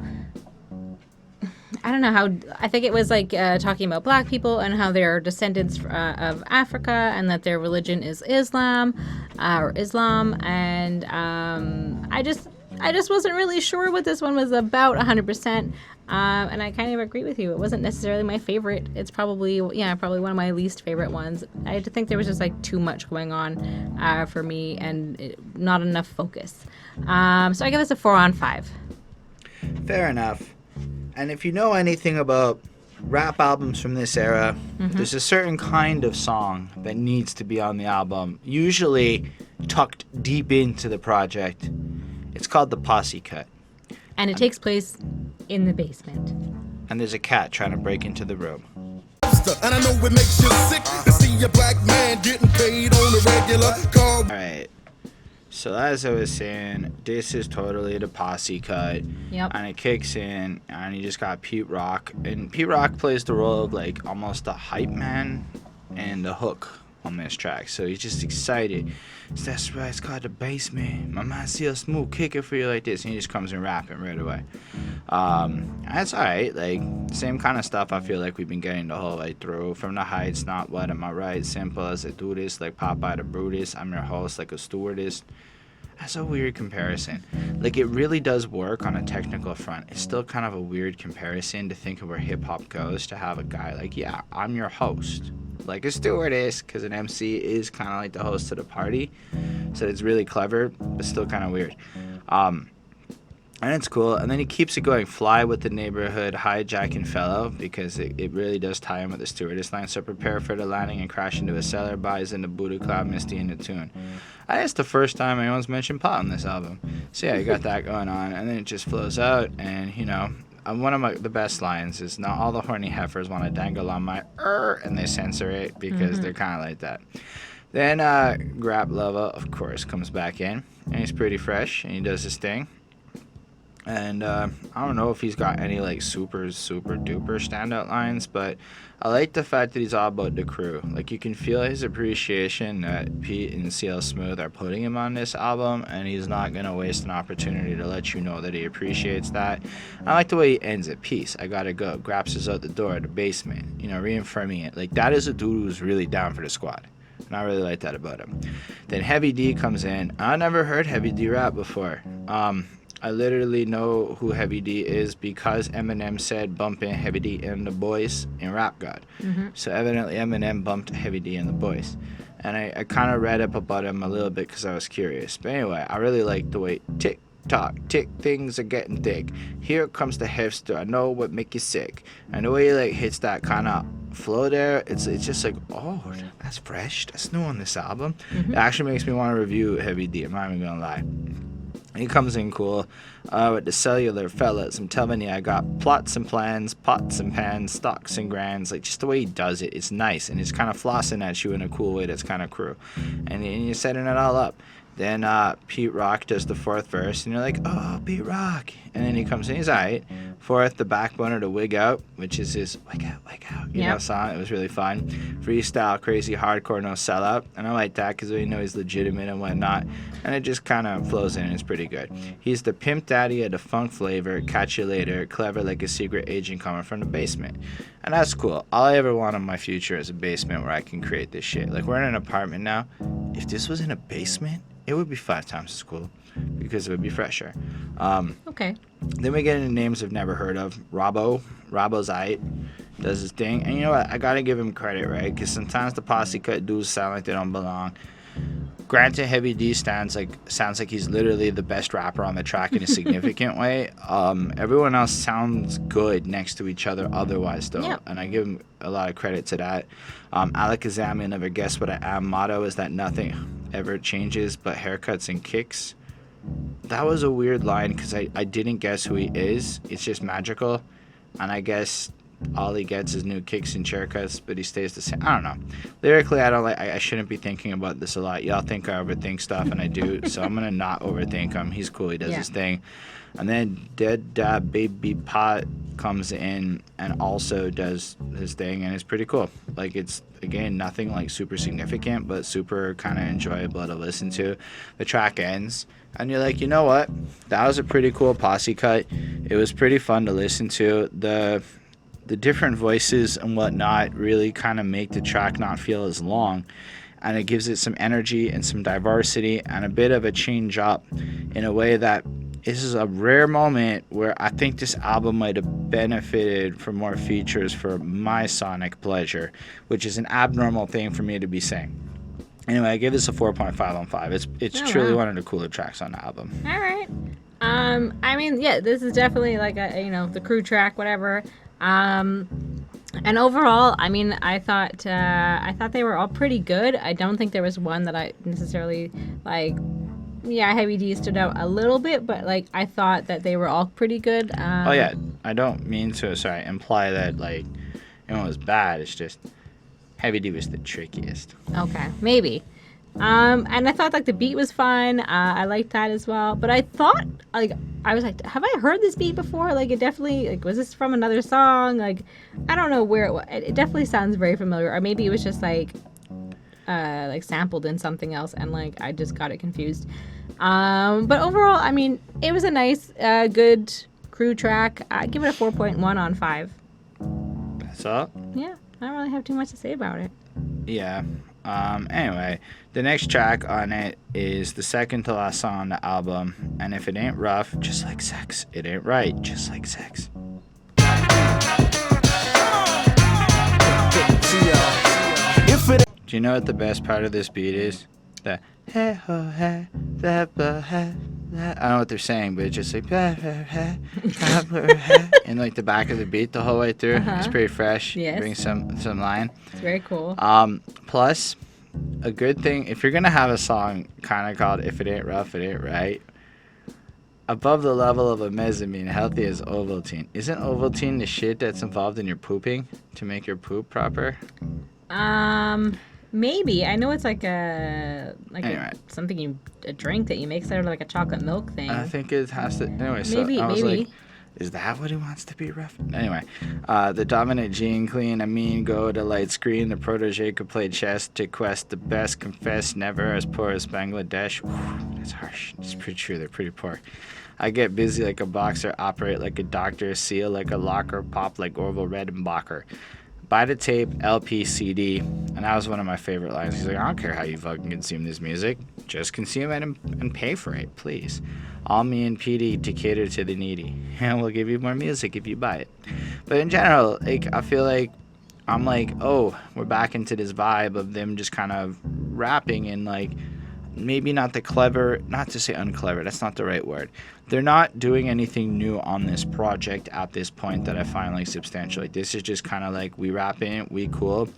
I don't know how, I think it was like talking about black people and how they're descendants of Africa and that their religion is Islam. And I just wasn't really sure what this one was about 100%. And I kind of agree with you. It wasn't necessarily my favorite. It's probably one of my least favorite ones. I think there was just like too much going on for me and not enough focus. So I give this a 4 on 5. Fair enough. And if you know anything about rap albums from this era, there's a certain kind of song that needs to be on the album, usually tucked deep into the project. It's called the Posse Cut. And it takes place in the basement. And there's a cat trying to break into the room. And I know it makes you sick to see a black man getting paid on a regular call. Alright. So as I was saying, this is totally the Posse Cut. Yep. And it kicks in, and you just got Pete Rock. And Pete Rock plays the role of, like, almost the hype man and the hook on this track. So he's just excited. So that's right, it's called The Basement. My man CL Smooth kicking for you like this. And he just comes in rapping right away. That's alright. Like, same kind of stuff I feel like we've been getting the whole way through. From the heights, not what am I right? Simple as I do this, like Popeye the Brutus. I'm your host, like a stewardess. That's a weird comparison. Like, it really does work on a technical front. It's still kind of a weird comparison to think of where hip-hop goes, to have a guy like, yeah, I'm your host. Like a stewardess, because an MC is kind of like the host of the party. So it's really clever, but still kind of weird. And it's cool. And then he keeps it going. Fly with the neighborhood, hijack and fellow, because it really does tie in with the stewardess line. So prepare for the landing and crash into a cellar. Buys in the Buddha Cloud, Misty in the tune. I guess the first time anyone's mentioned pot on this album. So yeah, you got that going on. And then it just flows out. And, you know, one of the best lines is, not all the horny heifers want to dangle on my and they censor it because they're kind of like that. Then Grap Luva, of course, comes back in. And he's pretty fresh. And he does his thing. And I don't know if he's got any like super duper standout lines, but I like the fact that he's all about the crew. Like, you can feel his appreciation that Pete and C.L. Smooth are putting him on this album, and he's not gonna waste an opportunity to let you know that he appreciates that. I like the way he ends it. Peace, I gotta go. Graps is out the door, the basement, you know, reaffirming it. Like, that is a dude who's really down for the squad. And I really like that about him. Then Heavy D comes in. I never heard Heavy D rap before. I literally know who Heavy D is because Eminem said bump in Heavy D and the boys in Rap God. So evidently Eminem bumped Heavy D and the boys. And I kind of read up about him a little bit because I was curious. But anyway, I really like the way tick tock, tick, things are getting thick. Here comes the hipster. I know what make you sick. And the way he like hits that kind of flow there, it's just like, oh, that's fresh. That's new on this album. It actually makes me want to review Heavy D. I'm not even gonna lie. He comes in cool with the cellular fellas. I'm telling you, I got plots and plans, pots and pans, stocks and grands. Like, just the way he does it, it's nice. And it's kind of flossing at you in a cool way that's kind of crew. And you're setting it all up. Then Pete Rock does the fourth verse, and you're like, oh, Pete Rock. And then he comes in, he's all right. Fourth, the backbone of the Wig Out, which is his wig out, you know, song. It was really fun. Freestyle, crazy, hardcore, no sellout. And I like that because we know he's legitimate and whatnot. And it just kind of flows in and it's pretty good. He's the pimp daddy of the funk flavor, catch you later, clever like a secret agent coming from the basement. And that's cool. All I ever want in my future is a basement where I can create this shit. Like, we're in an apartment now. If this was in a basement, it would be 5 times as cool because it would be fresher. Okay. Then we get into names I've never heard of. Robbo's aight, does his thing. And you know what? I gotta give him credit, right? Because sometimes the posse cut dudes sound like they don't belong. Granted, Heavy D sounds like he's literally the best rapper on the track in a significant way. Everyone else sounds good next to each other otherwise, though. And I give him a lot of credit to that. Alakazam, you'll never guess what I am. Motto is that nothing ever changes but haircuts and kicks. That was a weird line because I didn't guess who he is. It's just magical. And I guess all he gets is new kicks and haircuts, but he stays the same. I don't know. Lyrically, I shouldn't be thinking about this a lot. Y'all think I overthink stuff, and I do. So I'm going to not overthink him. He's cool. He does his thing. And then Deda Baby Pot comes in and also does his thing, and it's pretty cool. Like, it's, again, nothing like super significant, but super kind of enjoyable to listen to. The track ends, and you're like, you know what? That was a pretty cool posse cut. It was pretty fun to listen to. The different voices and whatnot really kind of make the track not feel as long, and it gives it some energy and some diversity and a bit of a change up in a way that this is a rare moment where I think this album might have benefited from more features for my sonic pleasure, which is an abnormal thing for me to be saying. Anyway, I give this a 4.5 on 5. It's truly one of the cooler tracks on the album. All right. I mean, yeah, this is definitely like the crew track, whatever. And overall, I mean, I thought they were all pretty good. I don't think there was one that I necessarily like. Yeah, Heavy D stood out a little bit, but like I thought that they were all pretty good. Oh yeah, I don't mean to imply that like it was bad. It's just Heavy D was the trickiest. Okay, maybe. And I thought like the beat was fun. I liked that as well. But I thought like I was like, have I heard this beat before? Like, it definitely like, was this from another song? Like, I don't know where it was. It definitely sounds very familiar. Or maybe it was just like sampled in something else, and like I just got it confused. But overall, I mean, it was a nice, good crew track. I give it a 4.1 on 5. That's all. Yeah, I don't really have too much to say about it. Yeah. Anyway, the next track on it is the second to last song on the album, and if it ain't rough, just like sex, it ain't right, just like sex. Do you know what the best part of this beat is? The hey ho hey da ba hey. I don't know what they're saying, but it's just like in like the back of the beat the whole way through. It's pretty fresh. Yes. Brings some line. It's very cool. Plus, a good thing if you're gonna have a song kind of called "If It Ain't Rough, It Ain't Right." Above the level of a mezzanine, healthy as Ovaltine. Isn't Ovaltine the shit that's involved in your pooping to make your poop proper? Maybe. I know it's like Anyway. a drink that you make out of like a chocolate milk thing. I think it has to. Anyway, so Maybe, I was maybe. like, is that what he wants to be rough? Anyway, the dominant gene clean. I mean, go to light screen. The protege could play chess to quest the best. Confess never as poor as Bangladesh. Whew, that's harsh. It's pretty true. They're pretty poor. I get busy like a boxer, operate like a doctor, seal like a locker, pop like Orville Redenbacher. Buy the tape, LP, CD, and that was one of my favorite lines. He's like, I don't care how you fucking consume this music. Just consume it and pay for it, please. All me and PD to cater to the needy. And we'll give you more music if you buy it. But in general, like, I feel like I'm like, oh, we're back into this vibe of them just kind of rapping and like, maybe not the clever, not to say unclever, that's not the right word. They're not doing anything new on this project at this point that I find like substantial. Like, this is just kind of like, we rapping, we cool.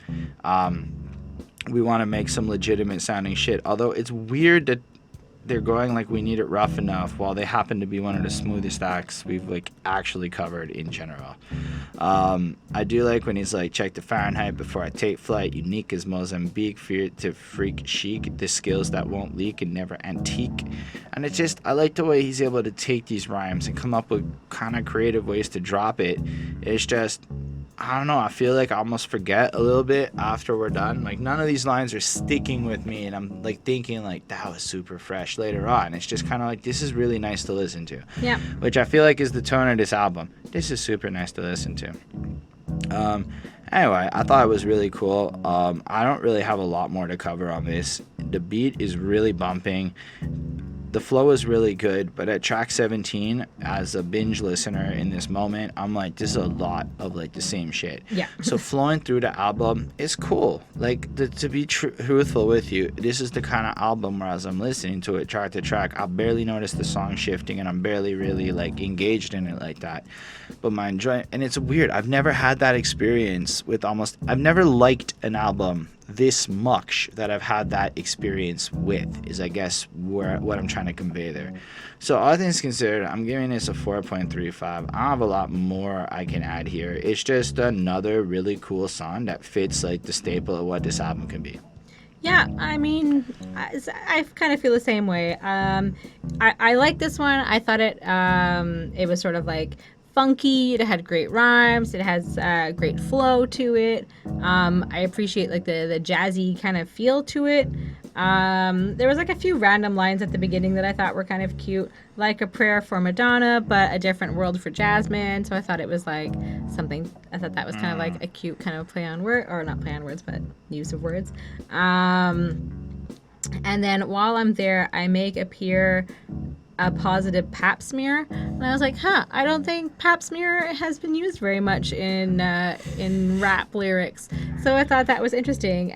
We want to make some legitimate sounding shit. Although it's weird that they're going like we need it rough enough while they happen to be one of the smoothest acts we've like actually covered in general. I do like when he's like, check the Fahrenheit before I take flight, unique as Mozambique, fear to freak chic, the skills that won't leak and never antique. And it's just, I like the way he's able to take these rhymes and come up with kind of creative ways to drop it. It's just, I don't know, I feel like I almost forget a little bit after we're done. Like, none of these lines are sticking with me, and I'm like thinking like, that was super fresh later on. It's just kind of like, this is really nice to listen to. Yeah. Which I feel like is the tone of this album. This is super nice to listen to. Anyway, I thought it was really cool. I don't really have a lot more to cover on this. The beat is really bumping. The flow is really good, but at track 17, as a binge listener in this moment, I'm like, this is a lot of like the same shit. Yeah. So flowing through the album is cool. Like, to be truthful with you, this is the kind of album where as I'm listening to it track to track, I barely notice the song shifting, and I'm barely really like engaged in it like that. But my enjoyment, and it's weird, I've never had that experience with I've never liked an album this much that I've had that experience with, is I guess what I'm trying to convey there. So all things considered, I'm giving this a 4.35. I don't have a lot more I can add here. It's just another really cool song that fits like the staple of what this album can be. Yeah, I mean, I kind of feel the same way. I like this one. I thought it was sort of like funky. It had great rhymes. It has great flow to it. I appreciate like the jazzy kind of feel to it. There was like a few random lines at the beginning that I thought were kind of cute, like a prayer for Madonna, but a different world for Jasmine. So I thought it was like something. I thought that was kind of like a cute kind of play on word, or not play on words, but use of words. And then while I'm there, I make appear a positive pap smear, and I was like, I don't think pap smear has been used very much in rap lyrics, so I thought that was interesting.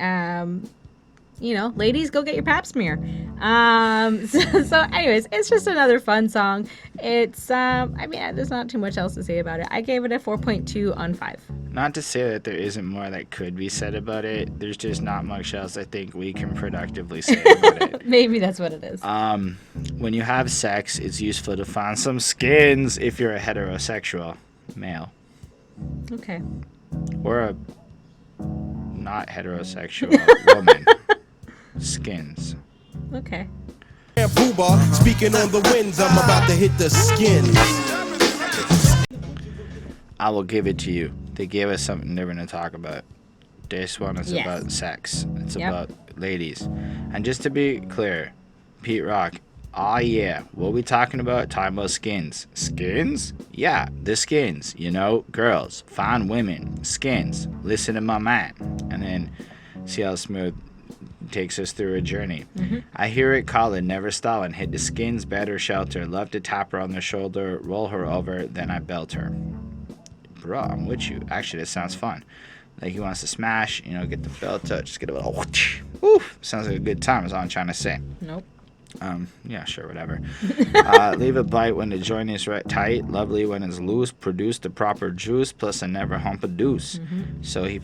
Ladies, go get your pap smear. So anyways, it's just another fun song. It's there's not too much else to say about it. I gave it a 4.2 on 5. Not to say that there isn't more that could be said about it. There's just not much else I think we can productively say about it. Maybe that's what it is. When you have sex, it's useful to find some skins if you're a heterosexual male. Okay. Or a not heterosexual woman. Skins. Okay. And Puba, speaking on the winds, I'm about to hit the skins. I will give it to you. They gave us something different to talk about. This one is Yes. about sex. It's about ladies. And just to be clear, Pete Rock, yeah, what we talking about? Talking about skins. Skins? Yeah, the skins. Girls, fine women, skins. Listen to my man. And then see how smooth takes us through a journey. Mm-hmm. I hear it calling, never stalling. Hit the skins, better shelter. Love to tap her on the shoulder, roll her over, then I belt her. Bro, I'm with you. Actually, this sounds fun. Like he wants to smash, get the belt touch, just get a little whoosh. Oof, sounds like a good time is all I'm trying to say. Nope. Yeah, sure, whatever. Leave it bite when the joint is right tight, lovely when it's loose, produce the proper juice, plus I never hump a deuce. So he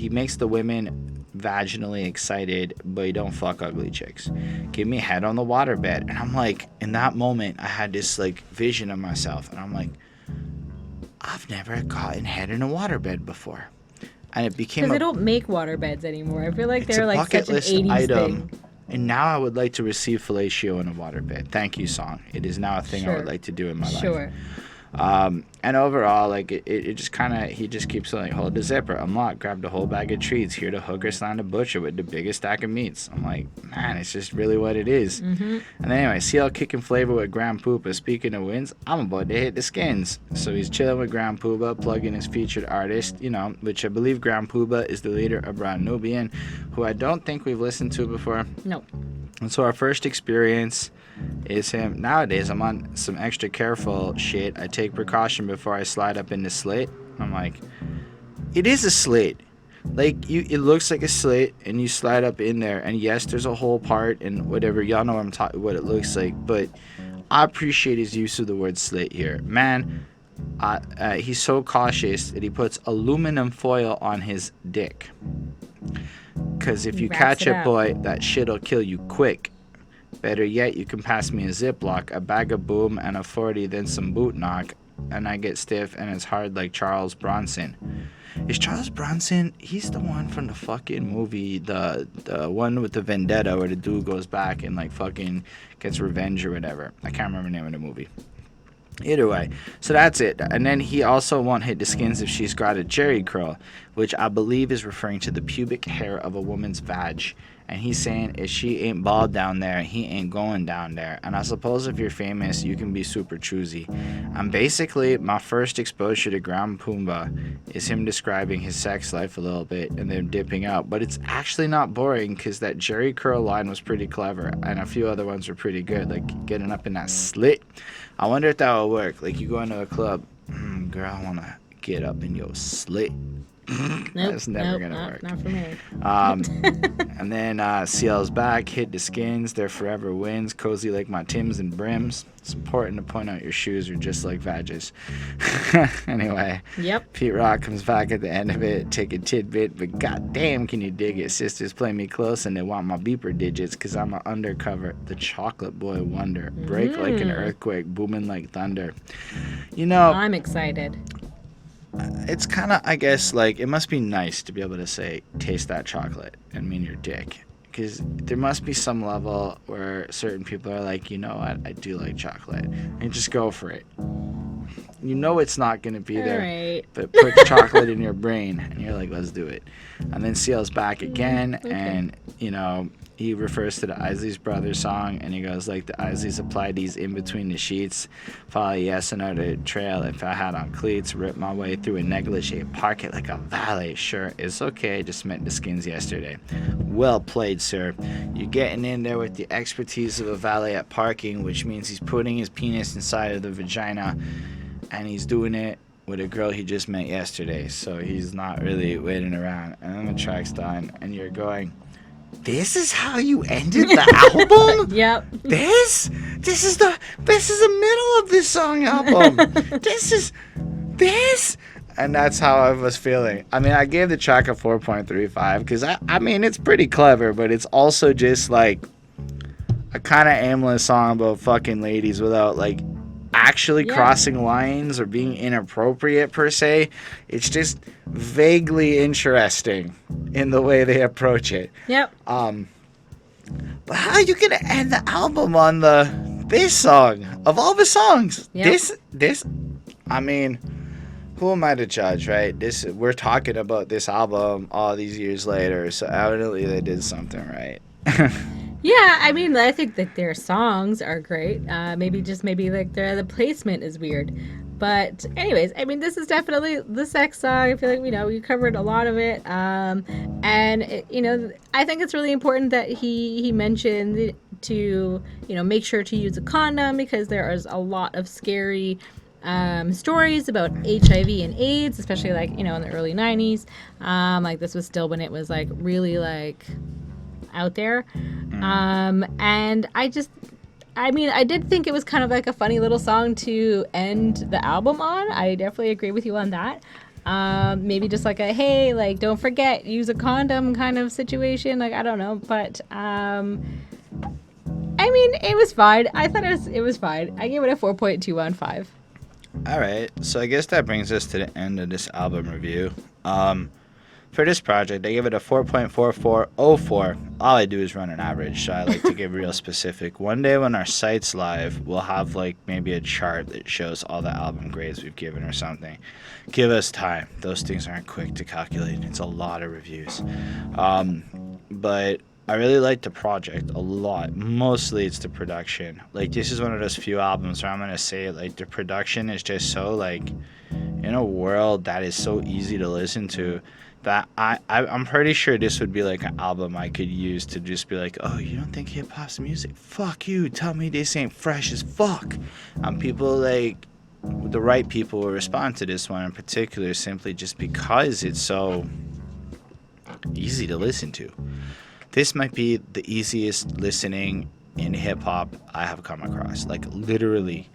makes the women vaginally excited, but he don't fuck ugly chicks. Give me head on the waterbed. And I'm like, in that moment, I had this like vision of myself, and I'm like, I've never gotten head in a waterbed before. And it became because they don't make waterbeds anymore. I feel like they're like such an list 80s item. thing. And now I would like to receive fellatio in a waterbed. Thank you, song. It is now a thing I would like to do in my life. Sure. And overall, like it just kind of, he just keeps like, hold the zipper, unlock, grab the whole bag of treats, here to hooker slam the butcher with the biggest stack of meats. I'm like, man, it's just really what it is. And then anyway, C.L. kicking flavor with Grap Luva. Speaking of wins, I'm about to hit the skins. So he's chilling with Grap Luva, plugging his featured artist, which I believe Grap Luva is the leader of Brown Nubian, who I don't think we've listened to before. No. And so our first experience is him. Nowadays, I'm on some extra careful shit. I take precaution before I slide up in the slit. I'm like, it is a slit. Like, it looks like a slit, and you slide up in there. And yes, there's a whole part and whatever. Y'all know what it looks like. But I appreciate his use of the word slit here. Man, he's so cautious that he puts aluminum foil on his dick. Because if you catch it, boy, that shit'll kill you quick. Better yet, you can pass me a Ziploc, a bag of boom, and a 40, then some boot knock, and I get stiff and it's hard like Charles Bronson. Is Charles Bronson, he's the one from the fucking movie, the one with the vendetta where the dude goes back and like fucking gets revenge or whatever. I can't remember the name of the movie. Either way, so that's it. And then he also won't hit the skins if she's got a jerry curl, which I believe is referring to the pubic hair of a woman's vag. And he's saying if she ain't bald down there, he ain't going down there. And I suppose if you're famous, you can be super choosy. And basically, my first exposure to Grap Luva is him describing his sex life a little bit and then dipping out. But it's actually not boring because that jerry curl line was pretty clever. And a few other ones were pretty good, like getting up in that slit. I wonder if that will work. Like you go into a club, girl, I want to get up in your slit. That's never gonna work. Not for me. And then CL's back, hit the skins, they're forever wins, cozy like my Tims and Brims. It's important to point out your shoes are just like vages. Anyway, Pete Rock comes back at the end of it, take a tidbit, but goddamn can you dig it. Sisters play me close and they want my beeper digits because I'm an undercover, the chocolate boy wonder. Break like an earthquake, booming like thunder. I'm excited. It's kind of, I guess, like, it must be nice to be able to say, taste that chocolate and mean your dick. Because there must be some level where certain people are like, you know what, I do like chocolate. And just go for it. You know it's not going to be there. Right. But put chocolate in your brain and you're like, let's do it. And then CL's back again. Okay. And, he refers to the Isleys Brothers song, and he goes like, the Isleys apply these in between the sheets, follow yes and the trail. If I had on cleats, rip my way through a negligee, park it like a valet. Sure, it's okay, just met the skins yesterday. Well played, sir. You're getting in there with the expertise of a valet at parking, which means he's putting his penis inside of the vagina, and he's doing it with a girl he just met yesterday, so he's not really waiting around. And then the track's done, and you're going, this is how you ended the album? Yep. This is the middle of this song album. this. And that's how I was feeling. I mean, I gave the track a 4.35 because I mean, it's pretty clever, but it's also just like a kind of aimless song about fucking ladies without like actually crossing lines or being inappropriate per se. It's just vaguely interesting in the way they approach it. Yep. But how are you gonna end the album on this song of all the songs? Yep. This I mean, who am I to judge, right? We're talking about this album all these years later, so evidently they did something right. Yeah, I mean, I think that their songs are great. Maybe like the placement is weird. But anyways, I mean, this is definitely the sex song. I feel like, we covered a lot of it. And, I think it's really important that he mentioned to, make sure to use a condom because there is a lot of scary stories about HIV and AIDS, especially like, in the early 90s. Like this was still when it was like really like out there. And I did think it was kind of like a funny little song to end the album on. I definitely agree with you on that. Maybe just like a, hey, like, don't forget, use a condom kind of situation. Like, I don't know. But, it was fine. I thought it was fine. I gave it a 4.2 on 5. All right. So I guess that brings us to the end of this album review. For this project, I give it a 4.4404. All I do is run an average, so I like to get real specific. One day when our site's live, we'll have like maybe a chart that shows all the album grades we've given or something. Give us time. Those things aren't quick to calculate. It's a lot of reviews. But I really like the project a lot. Mostly it's the production. Like, this is one of those few albums where I'm going to say, like, the production is just so, like, in a world that is so easy to listen to, that I'm pretty sure this would be like an album I could use to just be like, oh, you don't think hip hop's music? Fuck you. Tell me this ain't fresh as fuck. People like, the right people will respond to this one in particular simply just because it's so easy to listen to. This might be the easiest listening in hip hop I have come across. Like, literally,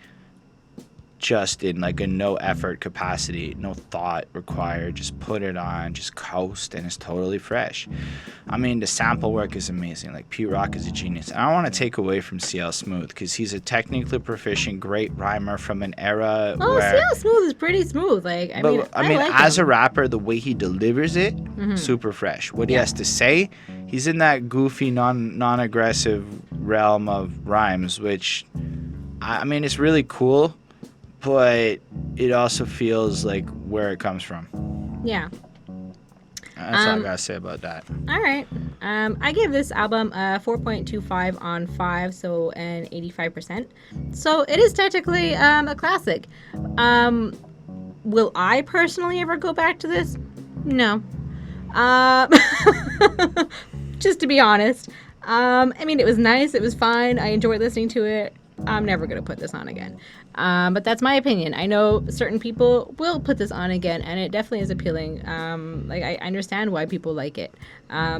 just in like a no effort capacity, no thought required, just put it on, just coast, and it's totally fresh. The sample work is amazing. Like, Pete Rock is a genius. And I don't want to take away from C.L. Smooth, because he's a technically proficient, great rhymer from an era where... C.L. Smooth is pretty smooth. Like, I like as him. a rapper, the way he delivers it, super fresh. What he has to say, he's in that goofy, non-aggressive realm of rhymes, which, it's really cool, but it also feels like where it comes from. Yeah. That's all I gotta say about that. All right. I gave this album a 4.25 on 5, so an 85%. So it is technically a classic. Will I personally ever go back to this? No. Just to be honest. It was nice. It was fine. I enjoyed listening to it. I'm never going to put this on again. But that's my opinion. I know certain people will put this on again, and it definitely is appealing. I understand why people like it.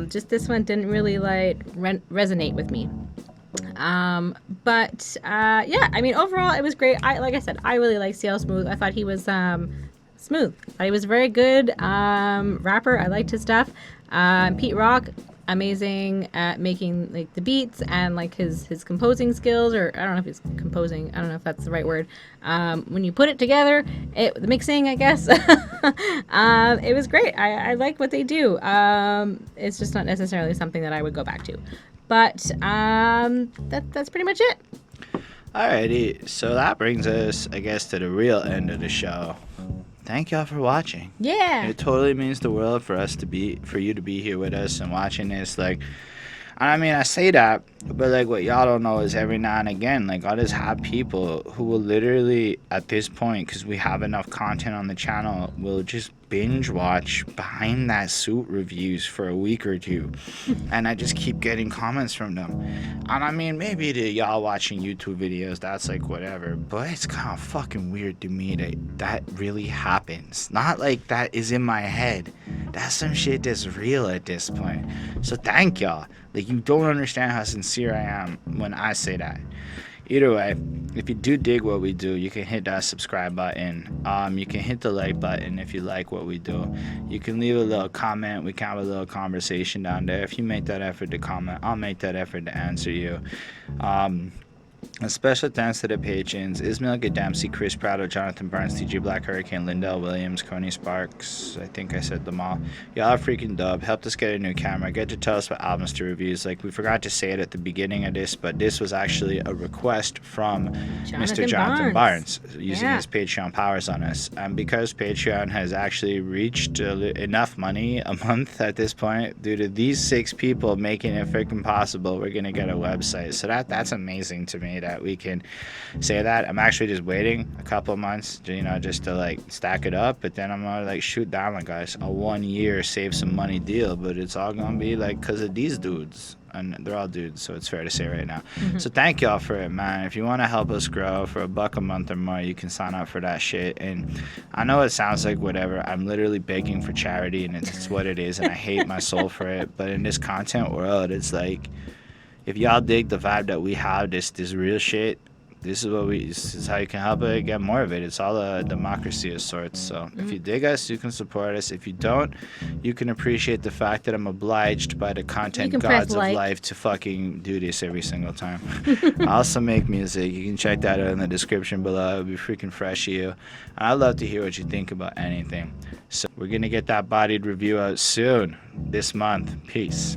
Just this one didn't really resonate with me. Overall it was great. Like I said, I really like C.L. Smooth. I thought he was smooth. I thought he was a very good rapper. I liked his stuff. Pete Rock, amazing at making like the beats and like his composing skills, or I don't know if he's composing, I don't know if that's the right word. When you put it together, the mixing, I guess, it was great. I like what they do. It's just not necessarily something that I would go back to, but that's pretty much it. Alrighty, so that brings us, I guess, to the real end of the show. Thank y'all for watching. Yeah. It totally means the world for you to be here with us and watching this. Like, I say that, but like what y'all don't know is every now and again, like, I'll just have people who will literally, at this point, because we have enough content on the channel, will just binge watch Behind That Suit reviews for a week or two. And I just keep getting comments from them. And maybe to y'all watching YouTube videos, that's like whatever, but it's kind of fucking weird to me that really happens. Not like that is in my head. That's some shit that's real at this point. So thank y'all. Like, you don't understand how sincere I am when I say that. Either way, if you do dig what we do, you can hit that subscribe button. You can hit the like button if you like what we do. You can leave a little comment. We can have a little conversation down there. If you make that effort to comment, I'll make that effort to answer you. A special thanks to the patrons: Ismail Gadamsi, Chris Prado, Jonathan Barnes, TG Black Hurricane, Lindell Williams, Coney Sparks. I think I said them all. Y'all are freaking dub. Helped us get a new camera. Get to tell us what albums to reviews. Like, we forgot to say it at the beginning of this, but this was actually a request from Mr. Jonathan Barnes using his Patreon powers on us. And because Patreon has actually reached enough money a month at this point, due to these 6 people making it freaking possible, we're going to get a website. So that's amazing to me that we can say that. I'm actually just waiting a couple of months, just to like stack it up, but then I'm gonna like shoot down like a 1 year save some money deal, but it's all gonna be like because of these dudes. and they're all dudes, so it's fair to say right now. So thank y'all for it, man. If you want to help us grow for $1 a month or more, you can sign up for that shit. And I know it sounds like whatever. I'm literally begging for charity, and it's what it is, and I hate my soul for it. But in this content world, it's like, if y'all dig the vibe that we have, this real shit, this is how you can help it get more of it. It's all a democracy of sorts. So if you dig us, you can support us. If you don't, you can appreciate the fact that I'm obliged by the content gods of life to fucking do this every single time. I also make music. You can check that out in the description below. It'll be freaking fresh to you. And I'd love to hear what you think about anything. So we're gonna get that bodied review out soon, this month. Peace.